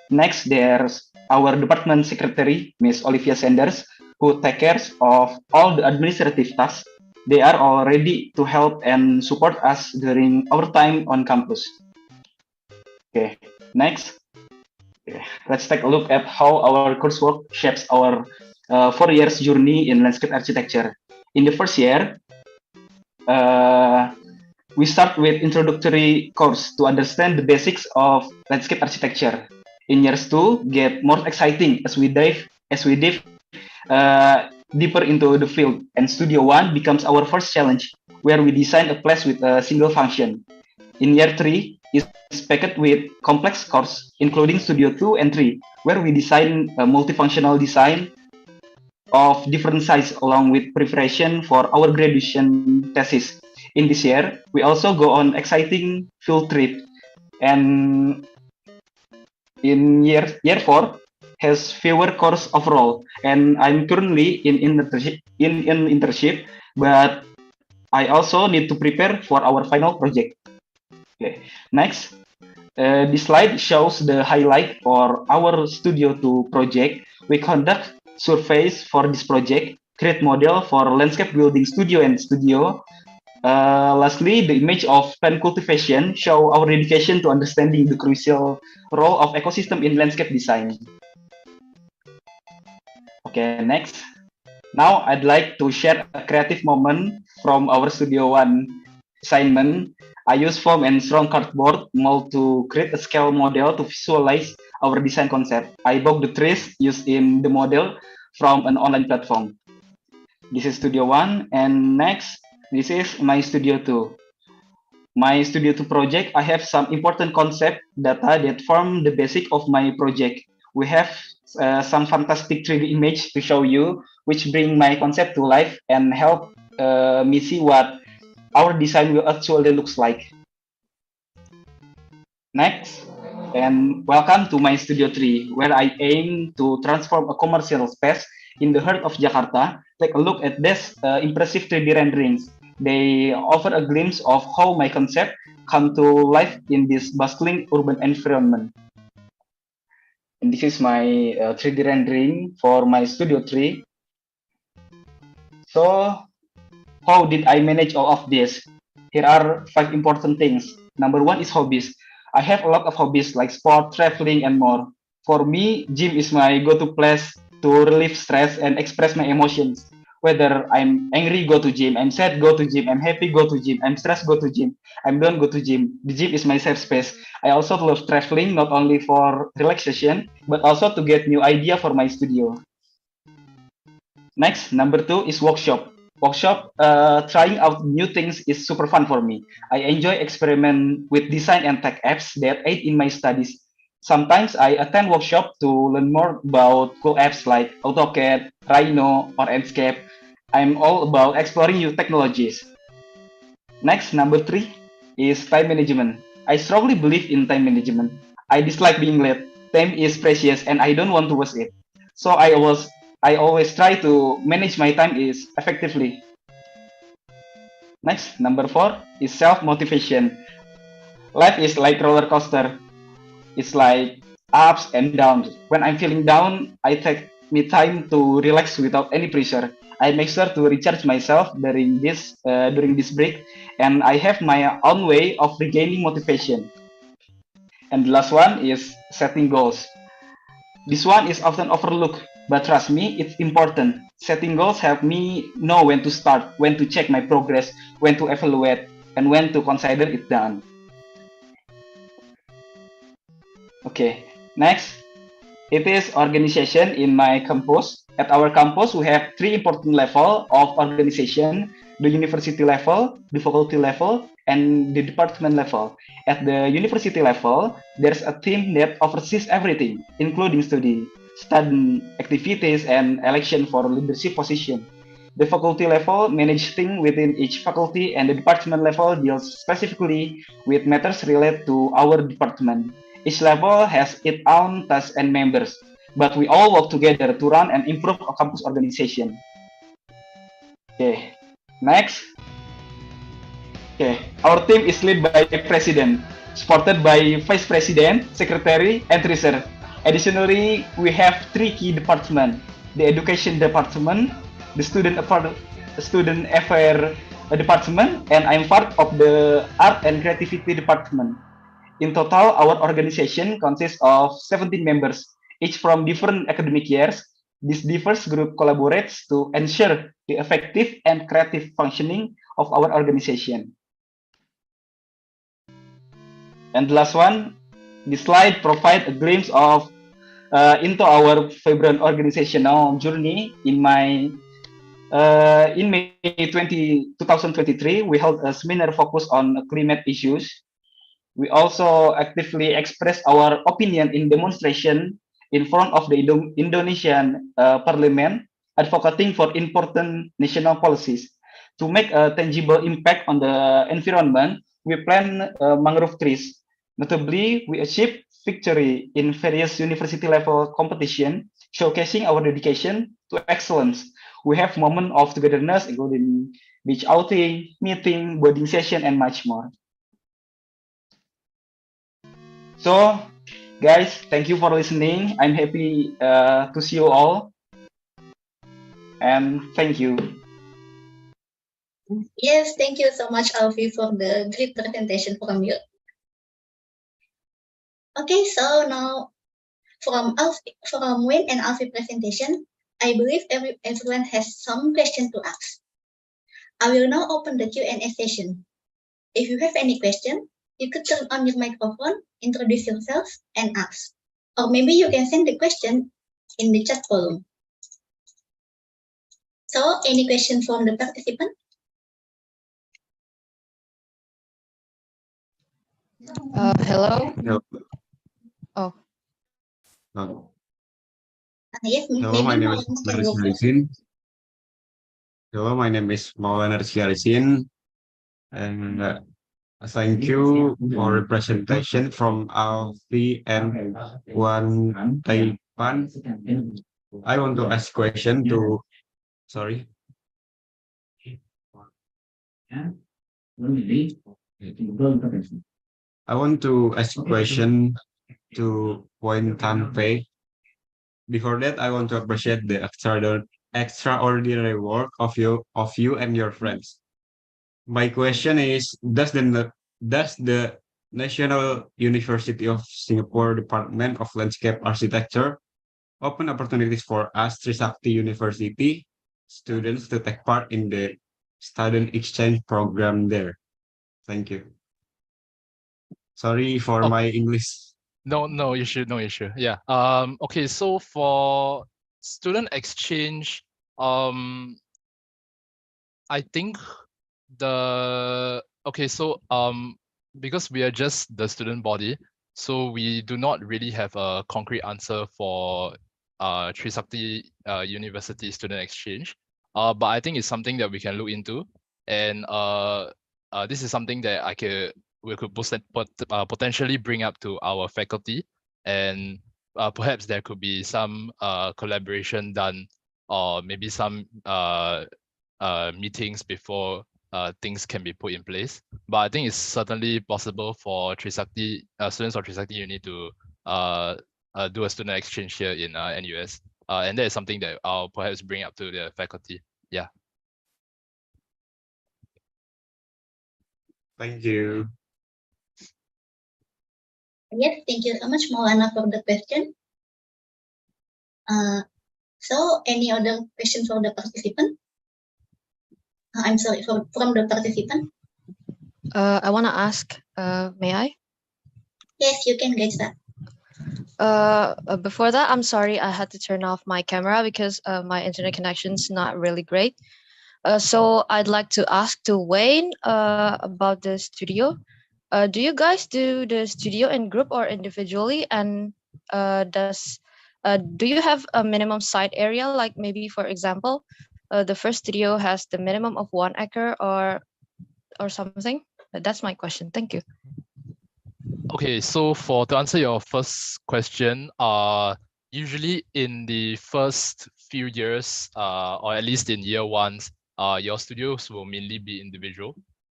Next, there's our department secretary, Ms. Olivia Sanders, who take care of all the administrative tasks. They are all ready to help and support us during our time on campus. Okay, next, let's take a look at how our coursework shapes our 4 years journey in landscape architecture. In the first year, we start with introductory course to understand the basics of landscape architecture. In years 2, get more exciting as we dive deeper into the field. And Studio 1 becomes our first challenge, where we design a place with a single function. In year 3, is packed with complex course, including Studio 2 and 3, where we design a multifunctional design of different size along with preparation for our graduation thesis. In this year, we also go on exciting field trip, and in year 4 has fewer course overall, and I'm currently in internship, but I also need to prepare for our final project. Okay, next. This slide shows the highlight for our Studio 2 project. We conduct surveys for this project, create model for landscape building studio and studio. Lastly, the image of plant cultivation show our dedication to understanding the crucial role of ecosystem in landscape design. Okay, next. Now I'd like to share a creative moment from our Studio 1 assignment. I use foam and strong cardboard mold to create a scale model to visualize our design concept. I bought the trees used in the model from an online platform. This is Studio 1, and next, this is my Studio 2. My Studio 2 project, I have some important concept data that form the basic of my project. We have some fantastic 3D image to show you, which bring my concept to life and help me see what our design will actually looks like. Next, and welcome to my Studio 3, where I aim to transform a commercial space in the heart of Jakarta. Take a look at this impressive 3D renderings. They offer a glimpse of how my concept come to life in this bustling urban environment. And this is my 3D rendering for my Studio 3. So, how did I manage all of this? Here are 5 important things. Number 1 is hobbies. I have a lot of hobbies like sport, traveling, and more. For me, gym is my go-to place to relieve stress and express my emotions. Whether I'm angry, go to gym. I'm sad, go to gym. I'm happy, go to gym. I'm stressed, go to gym. I'm done, go to gym. The gym is my safe space. I also love traveling, not only for relaxation, but also to get new idea for my studio. Next, number 2 is workshop. Trying out new things is super fun for me. I enjoy experiment with design and tech apps that aid in my studies. Sometimes I attend workshop to learn more about cool apps like AutoCAD, Rhino, or Enscape. I'm all about exploring new technologies. Next, number 3 is time management. I strongly believe in time management. I dislike being late. Time is precious and I don't want to waste it. So I always I always try to manage my time is effectively. Next, number 4 is self-motivation. Life is like roller coaster. It's like ups and downs. When I'm feeling down, I take me time to relax without any pressure. I make sure to recharge myself during this break, and I have my own way of regaining motivation. And the last one is setting goals. This one is often overlooked, but trust me, it's important. Setting goals help me know when to start, when to check my progress, when to evaluate, and when to consider it done. Okay, next, it is organization in my campus. At our campus, we have 3 important levels of organization: the university level, the faculty level, and the department level. At the university level, there's a team that oversees everything, including student activities, and election for leadership position. The faculty level manages things within each faculty, and the department level deals specifically with matters related to our department. Each level has its own tasks and members, but we all work together to run and improve a campus organization. Okay, next. Okay, our team is led by president, supported by vice president, secretary, and treasurer. Additionally, we have 3 key departments: the education department, the student affair department, and I'm part of the art and creativity department. In total, our organization consists of 17 members, each from different academic years. This diverse group collaborates to ensure the effective and creative functioning of our organization. And the last one, this slide provides a glimpse of into our vibrant organizational journey. In May 2023, we held a seminar focused on climate issues. We also actively express our opinion in demonstration in front of the Indonesian Parliament, advocating for important national policies. To make a tangible impact on the environment, we plant mangrove trees. Notably, we achieved victory in various university level competition, showcasing our dedication to excellence. We have moments of togetherness, including beach outing, meeting, boarding session, and much more. So, guys, thank you for listening. I'm happy to see you all. And thank you. Yes, thank you so much, Alfie, for the great presentation from you. Okay, so now from Wayne and Alfie presentation, I believe everyone has some question to ask. I will now open the Q&A session. If you have any question, you could turn on your microphone, introduce yourself, and ask. Or maybe you can send the question in the chat column. So, any question from the participant? Hello. Hello. Oh. Yes, Hello, my name is Maulana Rizkin. Hello, my name is Maulana Rizkin, and thank you for the presentation from Alfie and Wan Taipan. I want to ask question to, sorry. I want to ask a question to Wan Tanpei. Before that, I want to appreciate the extraordinary work of you and your friends. My question is, does the National University of Singapore Department of Landscape Architecture open opportunities for us Trisakti University students to take part in the student exchange program there? Thank you. Sorry for my English. No issue. Yeah. Okay, so for student exchange, I think because we are just the student body, so we do not really have a concrete answer for Trisakti University student exchange. But I think it's something that we can look into, and this is something that we could potentially bring up to our faculty, and perhaps there could be some collaboration done or maybe some meetings before things can be put in place. But I think it's certainly possible for Trisakti students of Trisakti Uni to do a student exchange here in NUS, and that is something that I'll perhaps bring up to the faculty. Yeah. Thank you. Yes, thank you so much, Maulana, for the question. So, any other question for the participant? I'm sorry, from the participant. I want to ask, may I? Yes, you can get that. Before that, I'm sorry, I had to turn off my camera because my internet connection's not really great. So I'd like to ask to Wayne about the studio. Do you guys do the studio in group or individually? And do you have a minimum site area? Like maybe, for example, the first studio has the minimum of 1 acre or something? That's my question. Thank you. Okay, so to answer your first question, usually in the first few years, or at least in year ones, your studios will mainly be individual,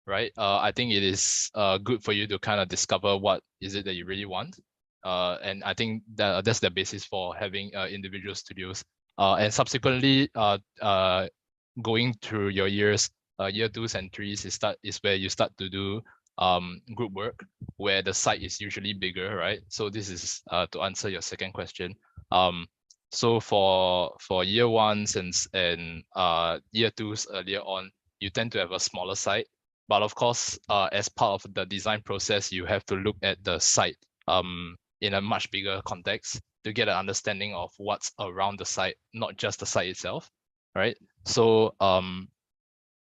right? I think it is good for you to kind of discover what is it that you really want. And I think that's the basis for having individual studios. And subsequently, going through your years, year 2s and 3s is where you start to do group work, where the site is usually bigger, right? So this is to answer your second question. So for year 1s and year 2s earlier on, you tend to have a smaller site. But of course, as part of the design process, you have to look at the site in a much bigger context to get an understanding of what's around the site, not just the site itself, right? So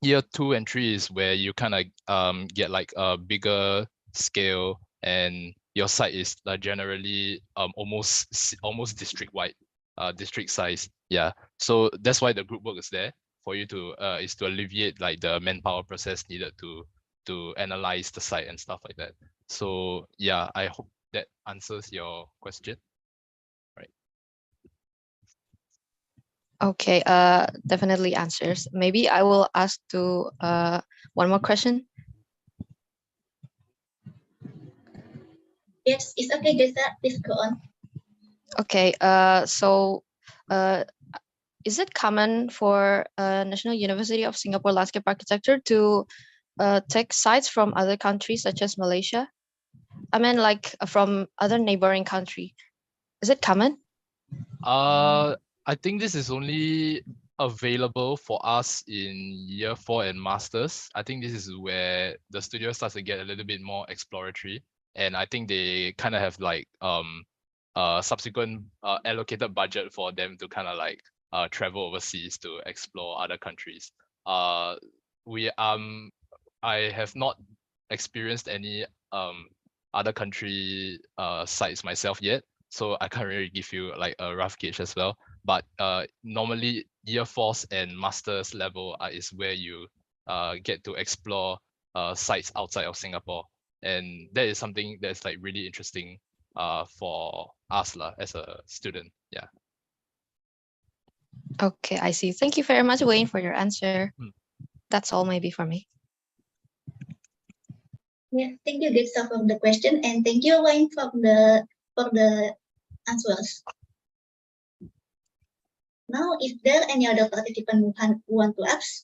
year 2 and 3 is where you kind of get like a bigger scale, and your site is generally almost district wide, district size. Yeah, so that's why the group work is there for you to is to alleviate like the manpower process needed to analyze the site and stuff like that. So yeah, I hope that answers your question. Right. Okay, definitely answers. Maybe I will ask to one more question. Yes, it's okay, Geza. Please go on. Okay, so is it common for National University of Singapore Landscape Architecture to take sites from other countries such as Malaysia? I mean, like from other neighboring country. Is it common? I think this is only available for us in year 4 and masters. I think this is where the studio starts to get a little bit more exploratory, and I think they kind of have like subsequent allocated budget for them to kind of like travel overseas to explore other countries. I have not experienced any other country sites myself yet, so I can't really give you like a rough gauge as well. But normally year 4s and masters level is where you get to explore sites outside of Singapore, and that is something that's like really interesting for us as a student. Yeah. Okay, I see. Thank you very much, Wayne, for your answer. That's all maybe for me. Yeah, thank you, Geza, for the question, and thank you, Wayne, for the answers. Now, is there any other participant who want to ask?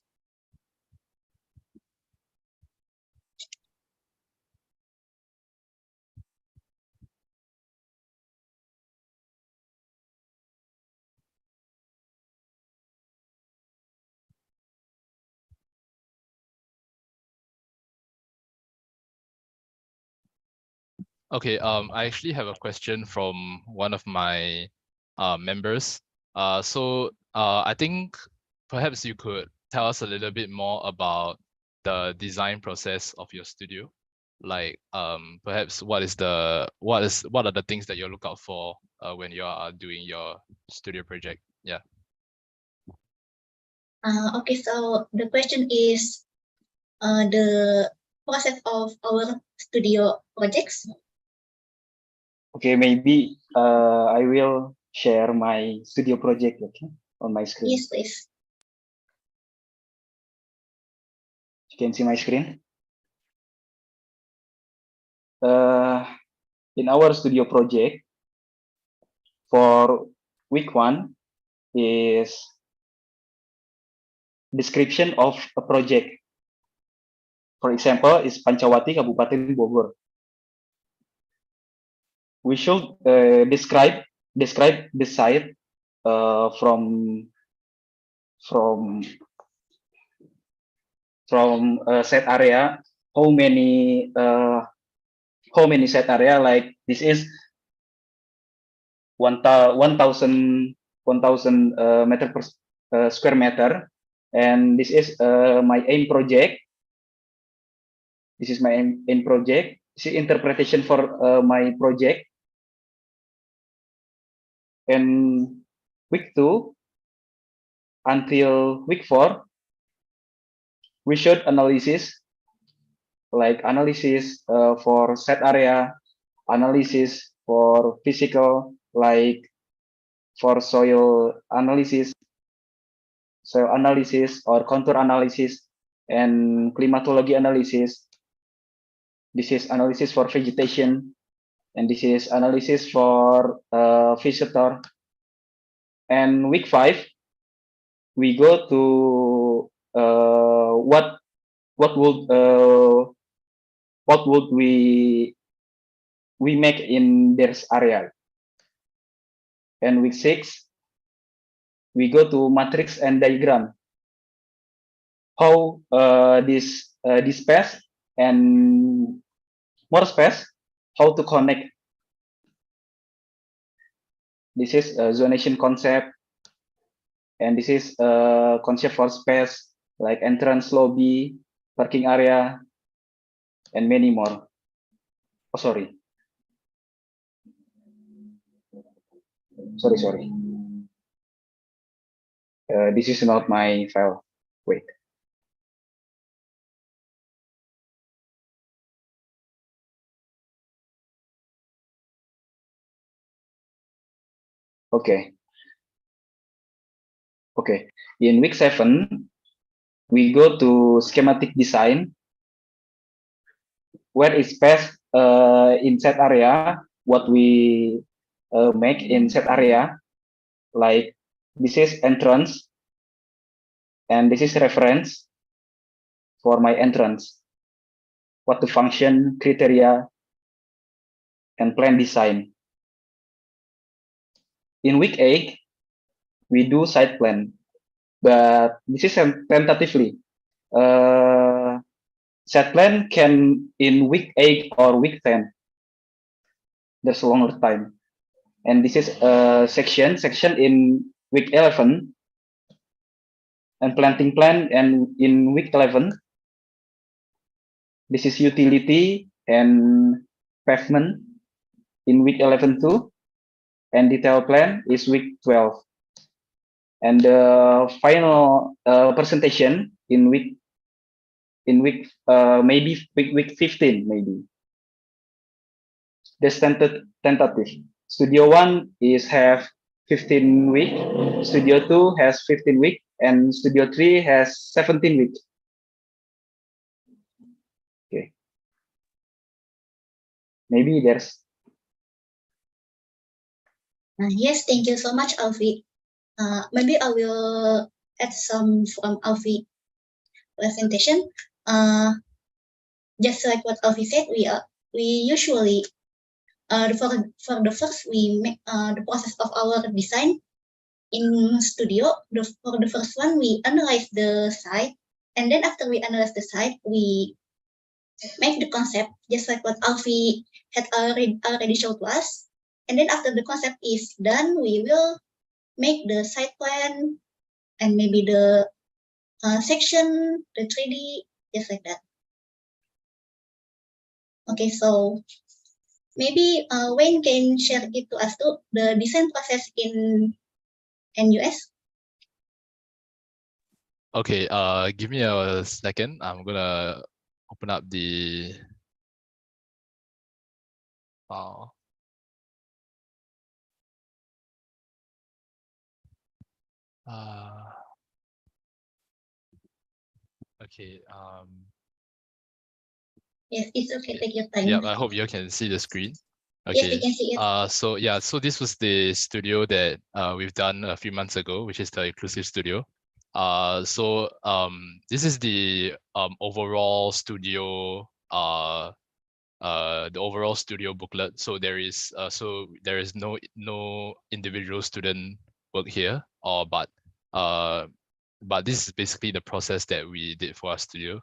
Okay, I actually have a question from one of my members. So I think perhaps you could tell us a little bit more about the design process of your studio. Like perhaps what are the things that you look out for when you are doing your studio project? Yeah. Okay, so the question is the process of our studio projects. Okay, maybe I will share my studio project. Okay. on my screen? Yes, please. You can see my screen. In our studio project for week 1 is description of a project. For example, is Pancawati, Kabupaten Bogor. We should describe the site from set area. How many set area? Like this is 1,000 meter per square meter, and this is my aim project. This is my aim project. This is interpretation for my project. And week 2 until week 4, we should analysis, like analysis for set area, analysis for physical, like for soil analysis or contour analysis, and climatology analysis. This is analysis for vegetation, and this is analysis for visitor. And week 5, we go to what would we make in this area. And week 6, we go to matrix and diagram. How this space and more space, how to connect. This is a zonation concept, and this is a concept for space, like entrance, lobby, parking area, and many more. Oh, sorry. Sorry. This is not my file. Wait. Okay. In week 7, we go to schematic design. Where is space in set area? What we make in set area? Like this is entrance, and this is reference for my entrance. What the function, criteria, and plan design. In week 8, we do site plan, but this is tentatively. Site plan can in week 8 or week 10. There's a longer time. And this is a section in week 11, and planting plan, and in week 11. This is utility and pavement in week 11 too, and detail plan is week 12. And the final presentation in week maybe week 15 maybe. This tentative. Studio 1 is have 15 week, Studio 2 has 15 week, and Studio 3 has 17 week. Okay. Maybe there's. Yes, thank you so much, Alfie. Maybe I will add some from Alfie presentation. Just like what Alfie said, we usually for the first we make the process of our design in studio. For the first one, we analyze the site, and then after we analyze the site, we make the concept, just like what Alfie had already showed to us. And then after the concept is done, we will make the site plan and maybe the section, the 3D, just like that. Okay, so maybe Wayne can share it to us too, the design process in NUS. Okay, give me a second. I'm gonna open up the file. Okay. Yes, it's okay. Take your time. Yeah, I hope you can see the screen. Yes, we Okay. can see it. So yeah, so this was the studio that we've done a few months ago, which is the inclusive studio. So this is the overall studio the overall studio booklet. So there is no individual student work here, but this is basically the process that we did for our studio.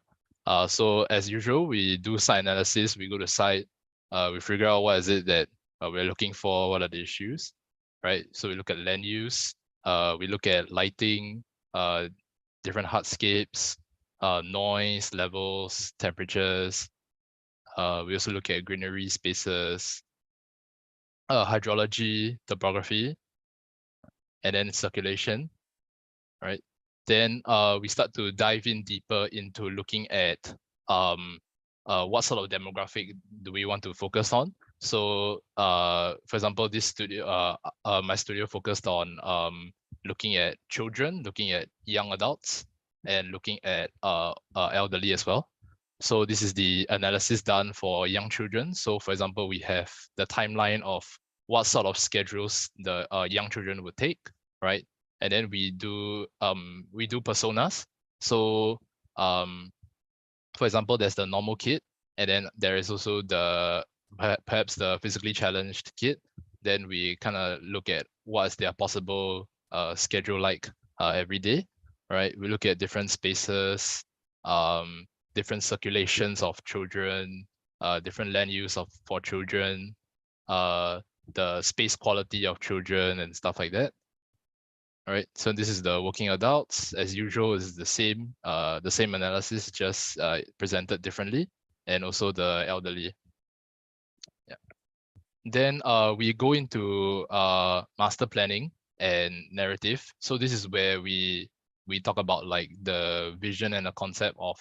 So as usual, we do site analysis. We go to site, we figure out what is it that we're looking for, what are the issues, right? So we look at land use, we look at lighting, different hardscapes, noise levels, temperatures. We also look at greenery spaces, hydrology, topography, and then circulation, right? Then we start to dive in deeper into looking at what sort of demographic do we want to focus on. So for example, this studio, my studio focused on looking at children, looking at young adults, and looking at elderly as well. So this is the analysis done for young children. So for example, we have the timeline of what sort of schedules the young children would take, right? And then we do personas. So for example, there's the normal kid, and then there is also the perhaps the physically challenged kid. Then we kind of look at what is their possible schedule like every day, right? We look at different spaces, different circulations of children, different land use for children, the space quality of children and stuff like that. All right, so this is the working adults. As usual, is the same analysis, just presented differently, and also the elderly. Yeah. Then we go into master planning and narrative. So this is where we talk about like the vision and the concept of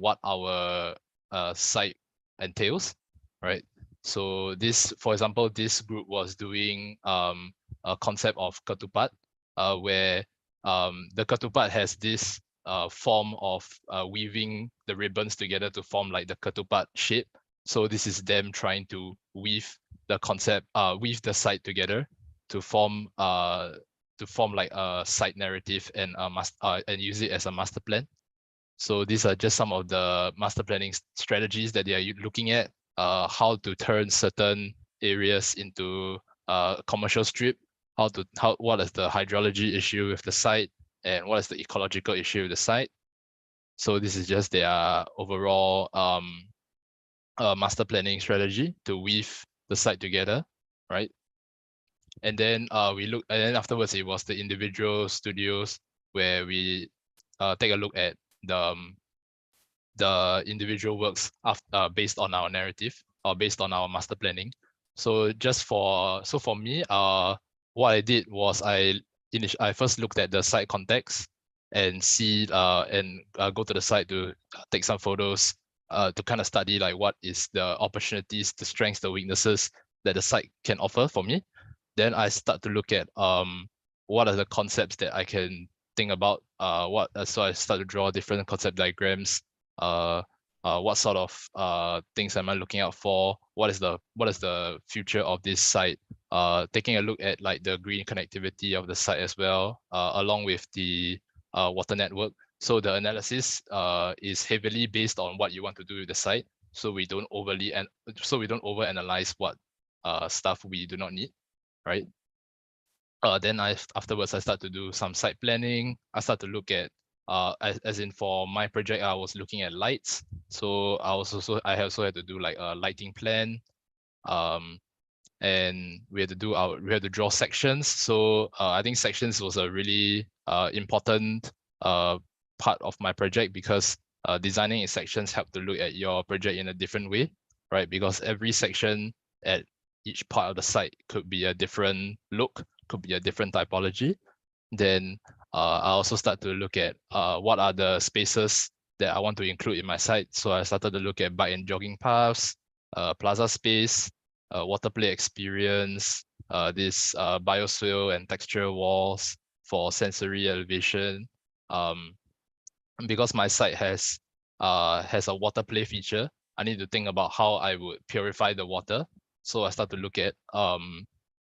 what our site entails, right? So this, for example, this group was doing a concept of ketupat, where the ketupat has this form of weaving the ribbons together to form like the ketupat shape. So this is them trying to weave the concept, weave the site together to form like a site narrative and and use it as a master plan. So these are just some of the master planning strategies that they are looking at, how to turn certain areas into a commercial strip, what is the hydrology issue with the site, and what is the ecological issue with the site. So this is just their overall master planning strategy to weave the site together, right? And then and then afterwards it was the individual studios where we take a look at the individual works based on our narrative or based on our master planning. So for me, what I did was I first looked at the site context and go to the site to take some photos to kind of study like what is the opportunities, the strengths, the weaknesses that the site can offer for me. Then I start to look at what are the concepts that I can think about. So I start to draw different concept diagrams. What sort of things am I looking out for? What is the future of this site? Taking a look at like the green connectivity of the site as well, along with the water network. So the analysis is heavily based on what you want to do with the site. So we don't overanalyze what stuff we do not need, right? Then afterwards I start to do some site planning. I start to look at as in for my project, I was looking at lights. So I also had to do like a lighting plan. And we had to draw sections. So I think sections was a really important part of my project, because designing in sections help to look at your project in a different way, right? Because every section at each part of the site could be a different look, could be a different typology. Then I also start to look at what are the spaces that I want to include in my site. So I started to look at bike and jogging paths, plaza space, water play experience, this bioswale and texture walls, for sensory elevation. Because my site has a water play feature, I need to think about how I would purify the water. So I start to look at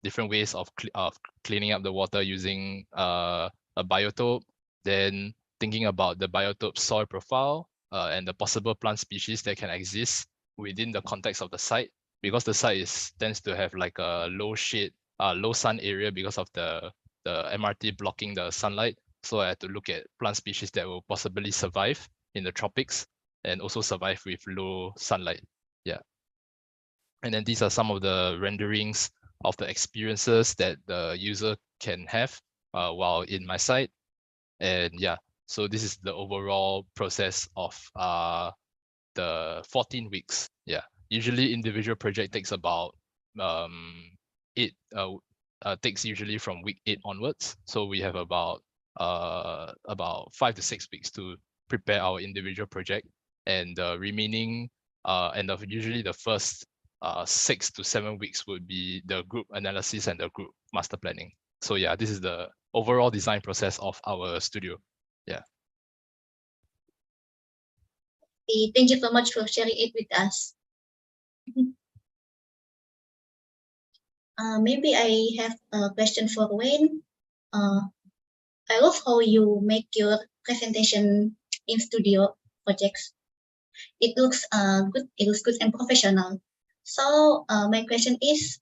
different ways of cleaning up the water using a biotope, then thinking about the biotope soil profile and the possible plant species that can exist within the context of the site, because the site tends to have like a low shade, low sun area because of the MRT blocking the sunlight. So I had to look at plant species that will possibly survive in the tropics and also survive with low sunlight. Yeah. And then these are some of the renderings of the experiences that the user can have while in my site. And yeah, so this is the overall process of the 14 weeks. Yeah, usually individual project takes about takes usually from week 8 onwards. So we have about 5 to 6 weeks to prepare our individual project, and the remaining usually the first 6 to 7 weeks would be the group analysis and the group master planning. So yeah, this is the overall design process of our studio. Yeah. Thank you so much for sharing it with us. Maybe I have a question for Wayne. I love how you make your presentation in studio projects. It looks good. It looks good and professional. So my question is,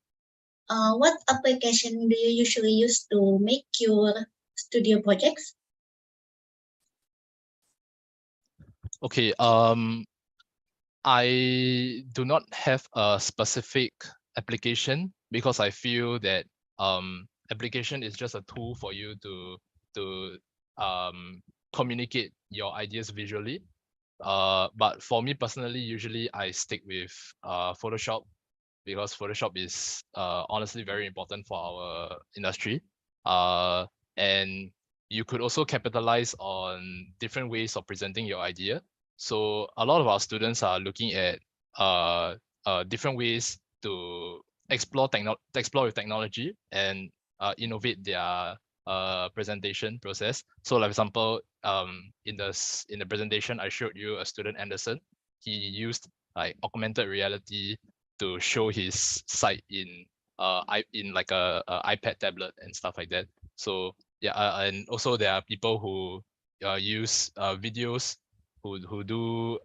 what application do you usually use to make your studio projects? Okay. I do not have a specific application because I feel that application is just a tool for you to communicate your ideas visually. But for me personally, usually I stick with Photoshop, because Photoshop is honestly very important for our industry. And you could also capitalize on different ways of presenting your idea. So a lot of our students are looking at different ways to explore with technology and innovate their presentation process. So like, for example, in the presentation I showed you, a student Anderson, he used like augmented reality to show his site in like a iPad tablet and stuff like that. So yeah, and also there are people who use videos, who do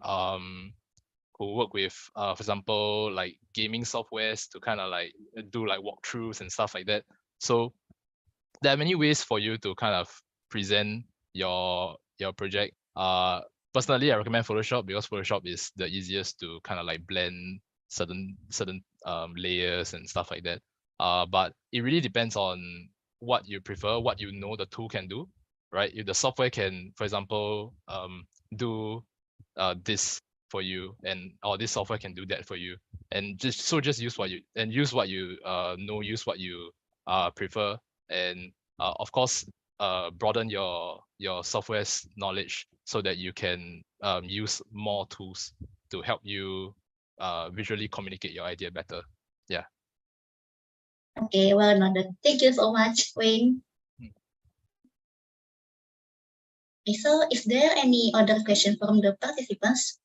who work with for example like gaming softwares to kind of like do like walkthroughs and stuff like that. So there are many ways for you to kind of present your project. Personally, I recommend Photoshop because Photoshop is the easiest to kind of like blend certain layers and stuff like that. But it really depends on what you prefer, what you know the tool can do, right? If the software can, for example, do this for you, and or this software can do that for you, and just use what you know, use what you prefer, and of course broaden your software's knowledge so that you can use more tools to help you visually communicate your idea better. Yeah. Okay, well noted. Thank you so much, Wayne. So is there any other question from the participants?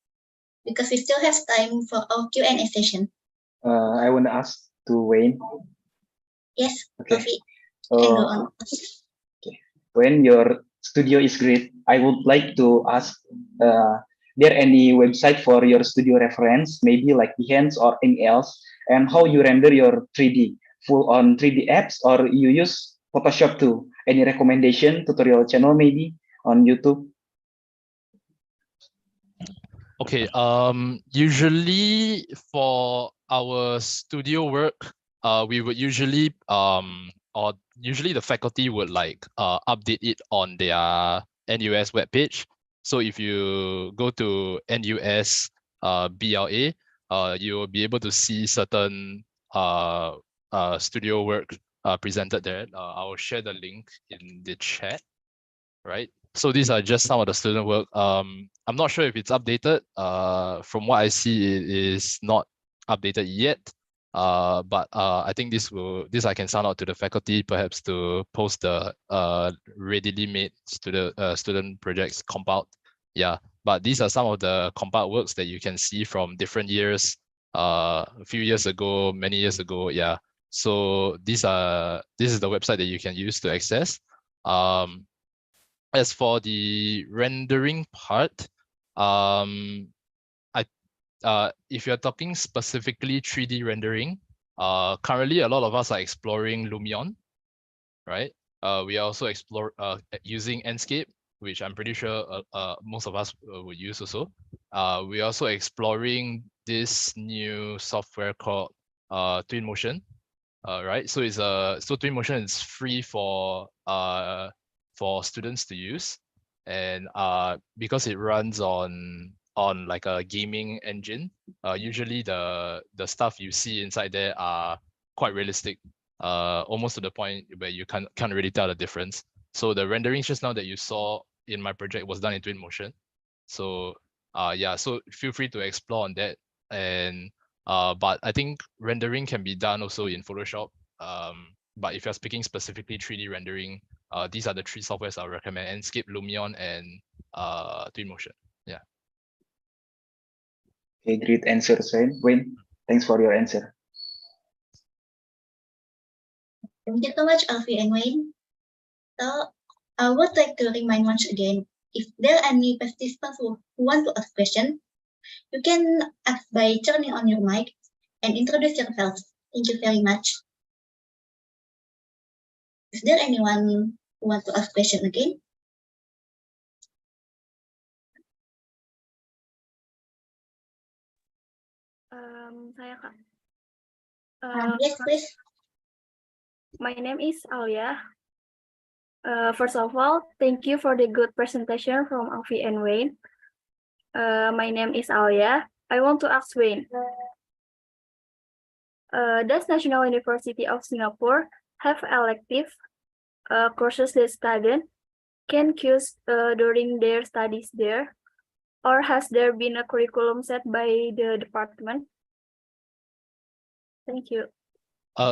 Because we still have time for our Q&A session. I want to ask to Wayne. Yes, Okay. Kofi, can go on. When your studio is great, I would like to ask, there any website for your studio reference, maybe like Behance or anything else, and how you render your 3D, full on 3D apps, or you use Photoshop too? Any recommendation, tutorial channel maybe on YouTube? Okay, usually for our studio work, we would usually or usually the faculty would like update it on their NUS webpage. So if you go to NUS BLA, you will be able to see certain studio work presented there. I will share the link in the chat, right? So these are just some of the student work. I'm not sure if it's updated. From what I see, it is not updated yet. But I think this I can sound out to the faculty, perhaps to post the readily made student projects compiled. Yeah, but these are some of the compiled works that you can see from different years, a few years ago, many years ago. Yeah, so this is the website that you can use to access. As for the rendering part, if you're talking specifically 3D rendering, currently a lot of us are exploring Lumion, right? We are also using Enscape, which I'm pretty sure most of us would use also. We're also exploring this new software called Twinmotion, right? So Twinmotion is free for students to use, and because it runs on like a gaming engine, usually the stuff you see inside there are quite realistic, almost to the point where you can't really tell the difference. So the renderings just now that you saw in my project was done in Twinmotion. So yeah, so feel free to explore on that. And but I think rendering can be done also in Photoshop. But if you're speaking specifically 3D rendering, these are the three softwares I recommend: Enscape, Lumion, and Twinmotion. Yeah. Okay, great answer, Wayne. Thanks for your answer. Thank you so much, Alfie and Wayne. So I would like to remind once again, if there are any participants who want to ask questions, you can ask by turning on your mic and introduce yourselves. Thank you very much. Is there anyone who wants to ask question again? Saya Kak. Yes, please. My name is Alia. First of all, thank you for the good presentation from Alfie and Wayne. My name is Alia. I want to ask Wayne. Does National University of Singapore have elective courses that students can choose during their studies there? Or has there been a curriculum set by the department? Thank you.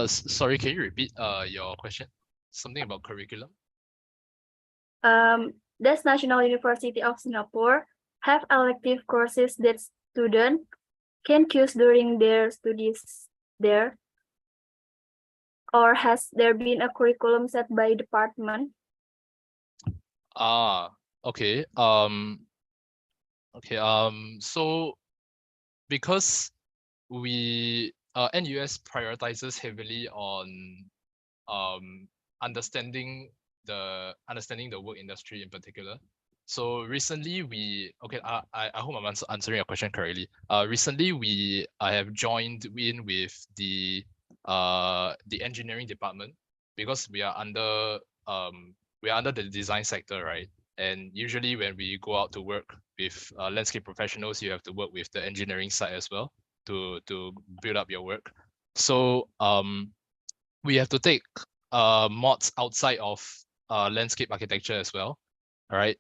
Sorry, can you repeat your question? Something about curriculum? Does National University of Singapore have elective courses that students can choose during their studies there? Or has there been a curriculum set by department? Okay. So because NUS prioritizes heavily on understanding the work industry in particular. So recently I hope I'm answering your question correctly. Recently I have joined in with the engineering department, because we are under the design sector, right? And usually when we go out to work with landscape professionals, you have to work with the engineering side as well to build up your work. So we have to take mods outside of landscape architecture as well. All right.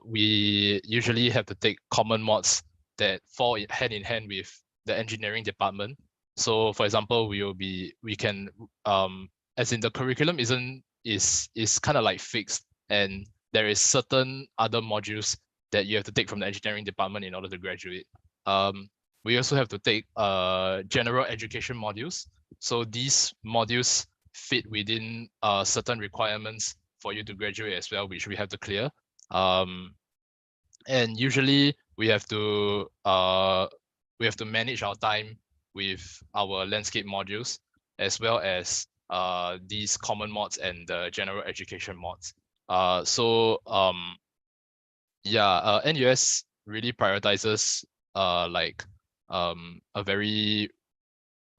We usually have to take common mods that fall hand in hand with the engineering department. So for example, as in the curriculum is kind of like fixed, and there is certain other modules that you have to take from the engineering department in order to graduate. We also have to take general education modules. So these modules fit within certain requirements for you to graduate as well, which we have to clear. And usually we have to manage our time with our landscape modules, as well as these common mods and the general education mods. NUS really prioritizes a very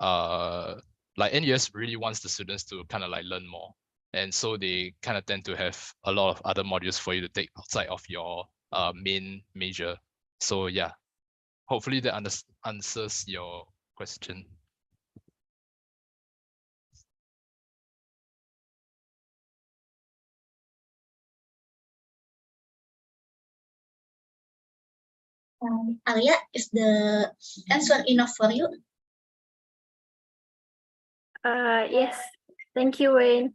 NUS really wants the students to kind of like learn more, and so they kind of tend to have a lot of other modules for you to take outside of your main major. So yeah, hopefully that answers your question. Alia, is the answer enough for you? Yes. Thank you, Wayne.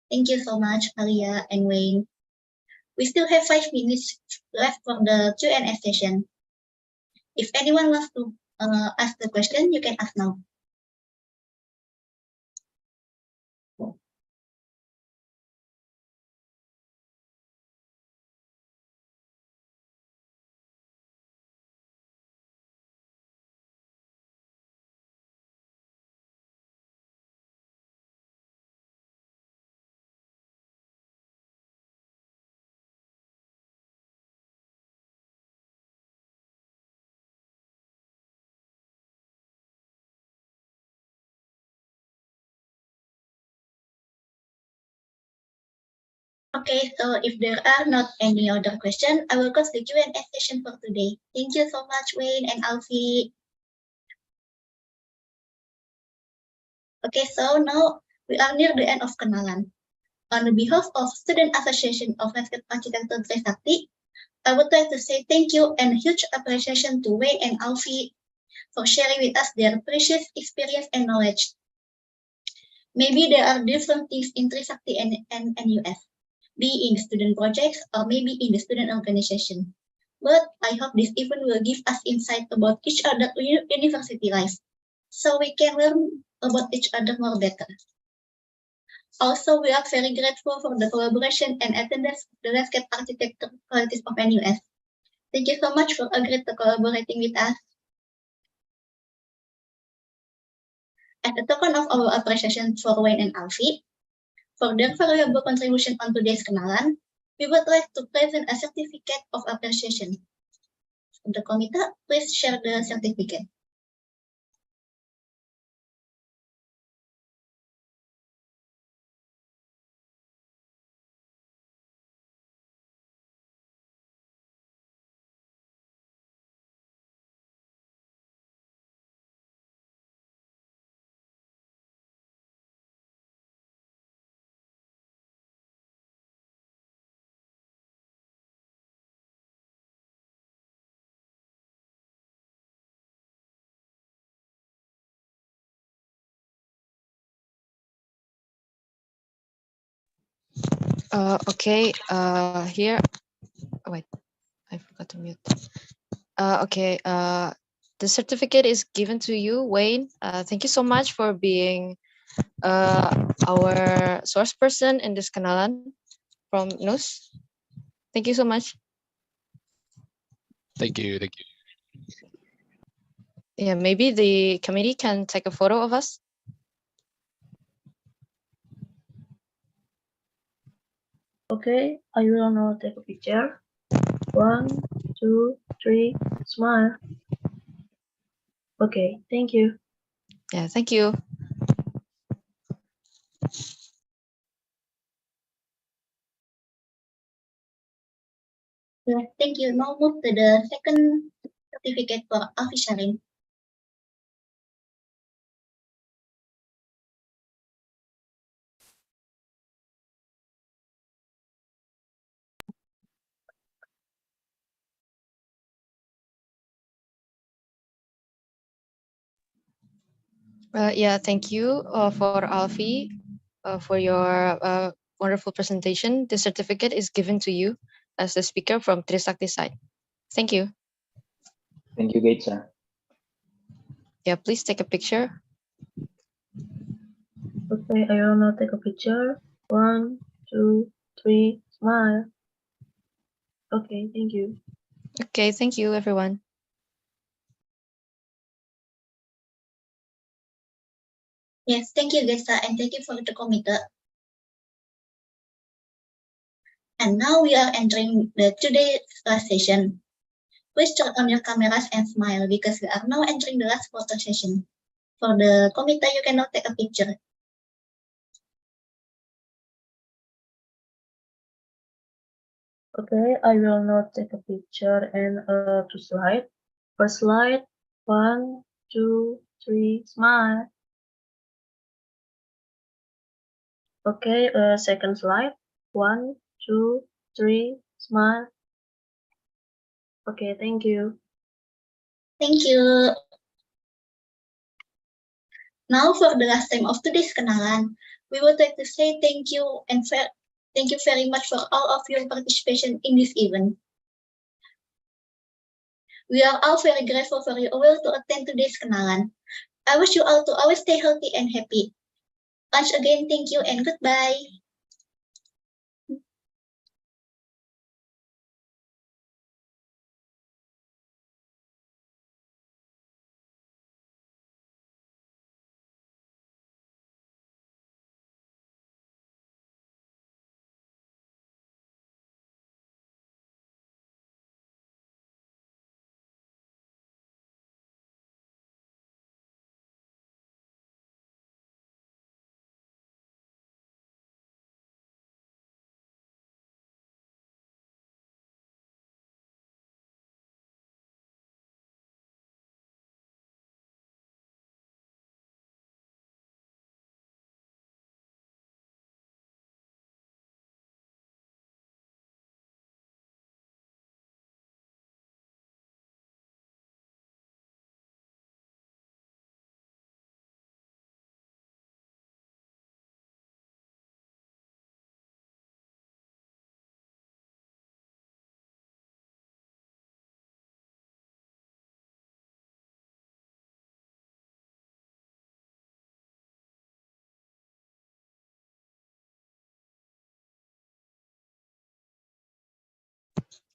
Thank you so much, Maria and Wayne. We still have 5 minutes left for the Q&A session. If anyone wants to ask the question, you can ask now. Okay, so if there are not any other questions, I will close the Q&A session for today. Thank you so much, Wayne and Alfie. Okay, so now we are near the end of Kenalan. On behalf of Student Association of Landscape Architecture Trisakti, I would like to say thank you and huge appreciation to Wayne and Alfie for sharing with us their precious experience and knowledge. Maybe there are different things in Trisakti and NUS, be in student projects or maybe in the student organization. But I hope this event will give us insight about each other's university life, so we can learn about each other more better. Also, we are very grateful for the collaboration and attendance of the landscape architecture qualities of NUS. Thank you so much for agreeing to collaborating with us. As a token of our appreciation for Wayne and Alfie, for their valuable contribution on today's Kenalan, we would like to present a certificate of appreciation. The committee, please share the certificate. Okay, here, oh, wait, I forgot to mute. Okay, the certificate is given to you, Wayne. Thank you so much for being our source person in this Kenalan from NUS. Thank you so much. Thank you. Thank you. Yeah, maybe the committee can take a photo of us. Okay, I will now take a picture. 1, 2, 3, smile. Okay, thank you. Yeah, thank you. Yeah, thank you. Now move to the second certificate for Alfie sharing. Yeah, thank you for Alfie for your wonderful presentation. The certificate is given to you as the speaker from Trisakti side. Thank you. Thank you, Gaitsa. Yeah, please take a picture. Okay, I will now take a picture. 1, 2, 3, smile. Okay, thank you. Okay, thank you, everyone. Yes, thank you, Gesa, and thank you for the committee. And now we are entering the today's last session. Please turn on your cameras and smile because we are now entering the last photo session. For the committee, you can now take a picture. Okay, I will now take a picture and to slide. First slide. 1, 2, 3, smile. Okay, second slide. 1, 2, 3, smile. Okay, thank you. Thank you. Now, for the last time of today's Kenalan, we would like to say thank you and thank you very much for all of your participation in this event. We are all very grateful for your will to attend today's Kenalan. I wish you all to always stay healthy and happy. Once again, thank you and goodbye.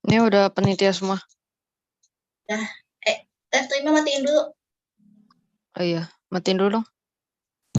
Ini udah penitia semua. Terima matiin dulu. Oh iya, matiin dulu dong.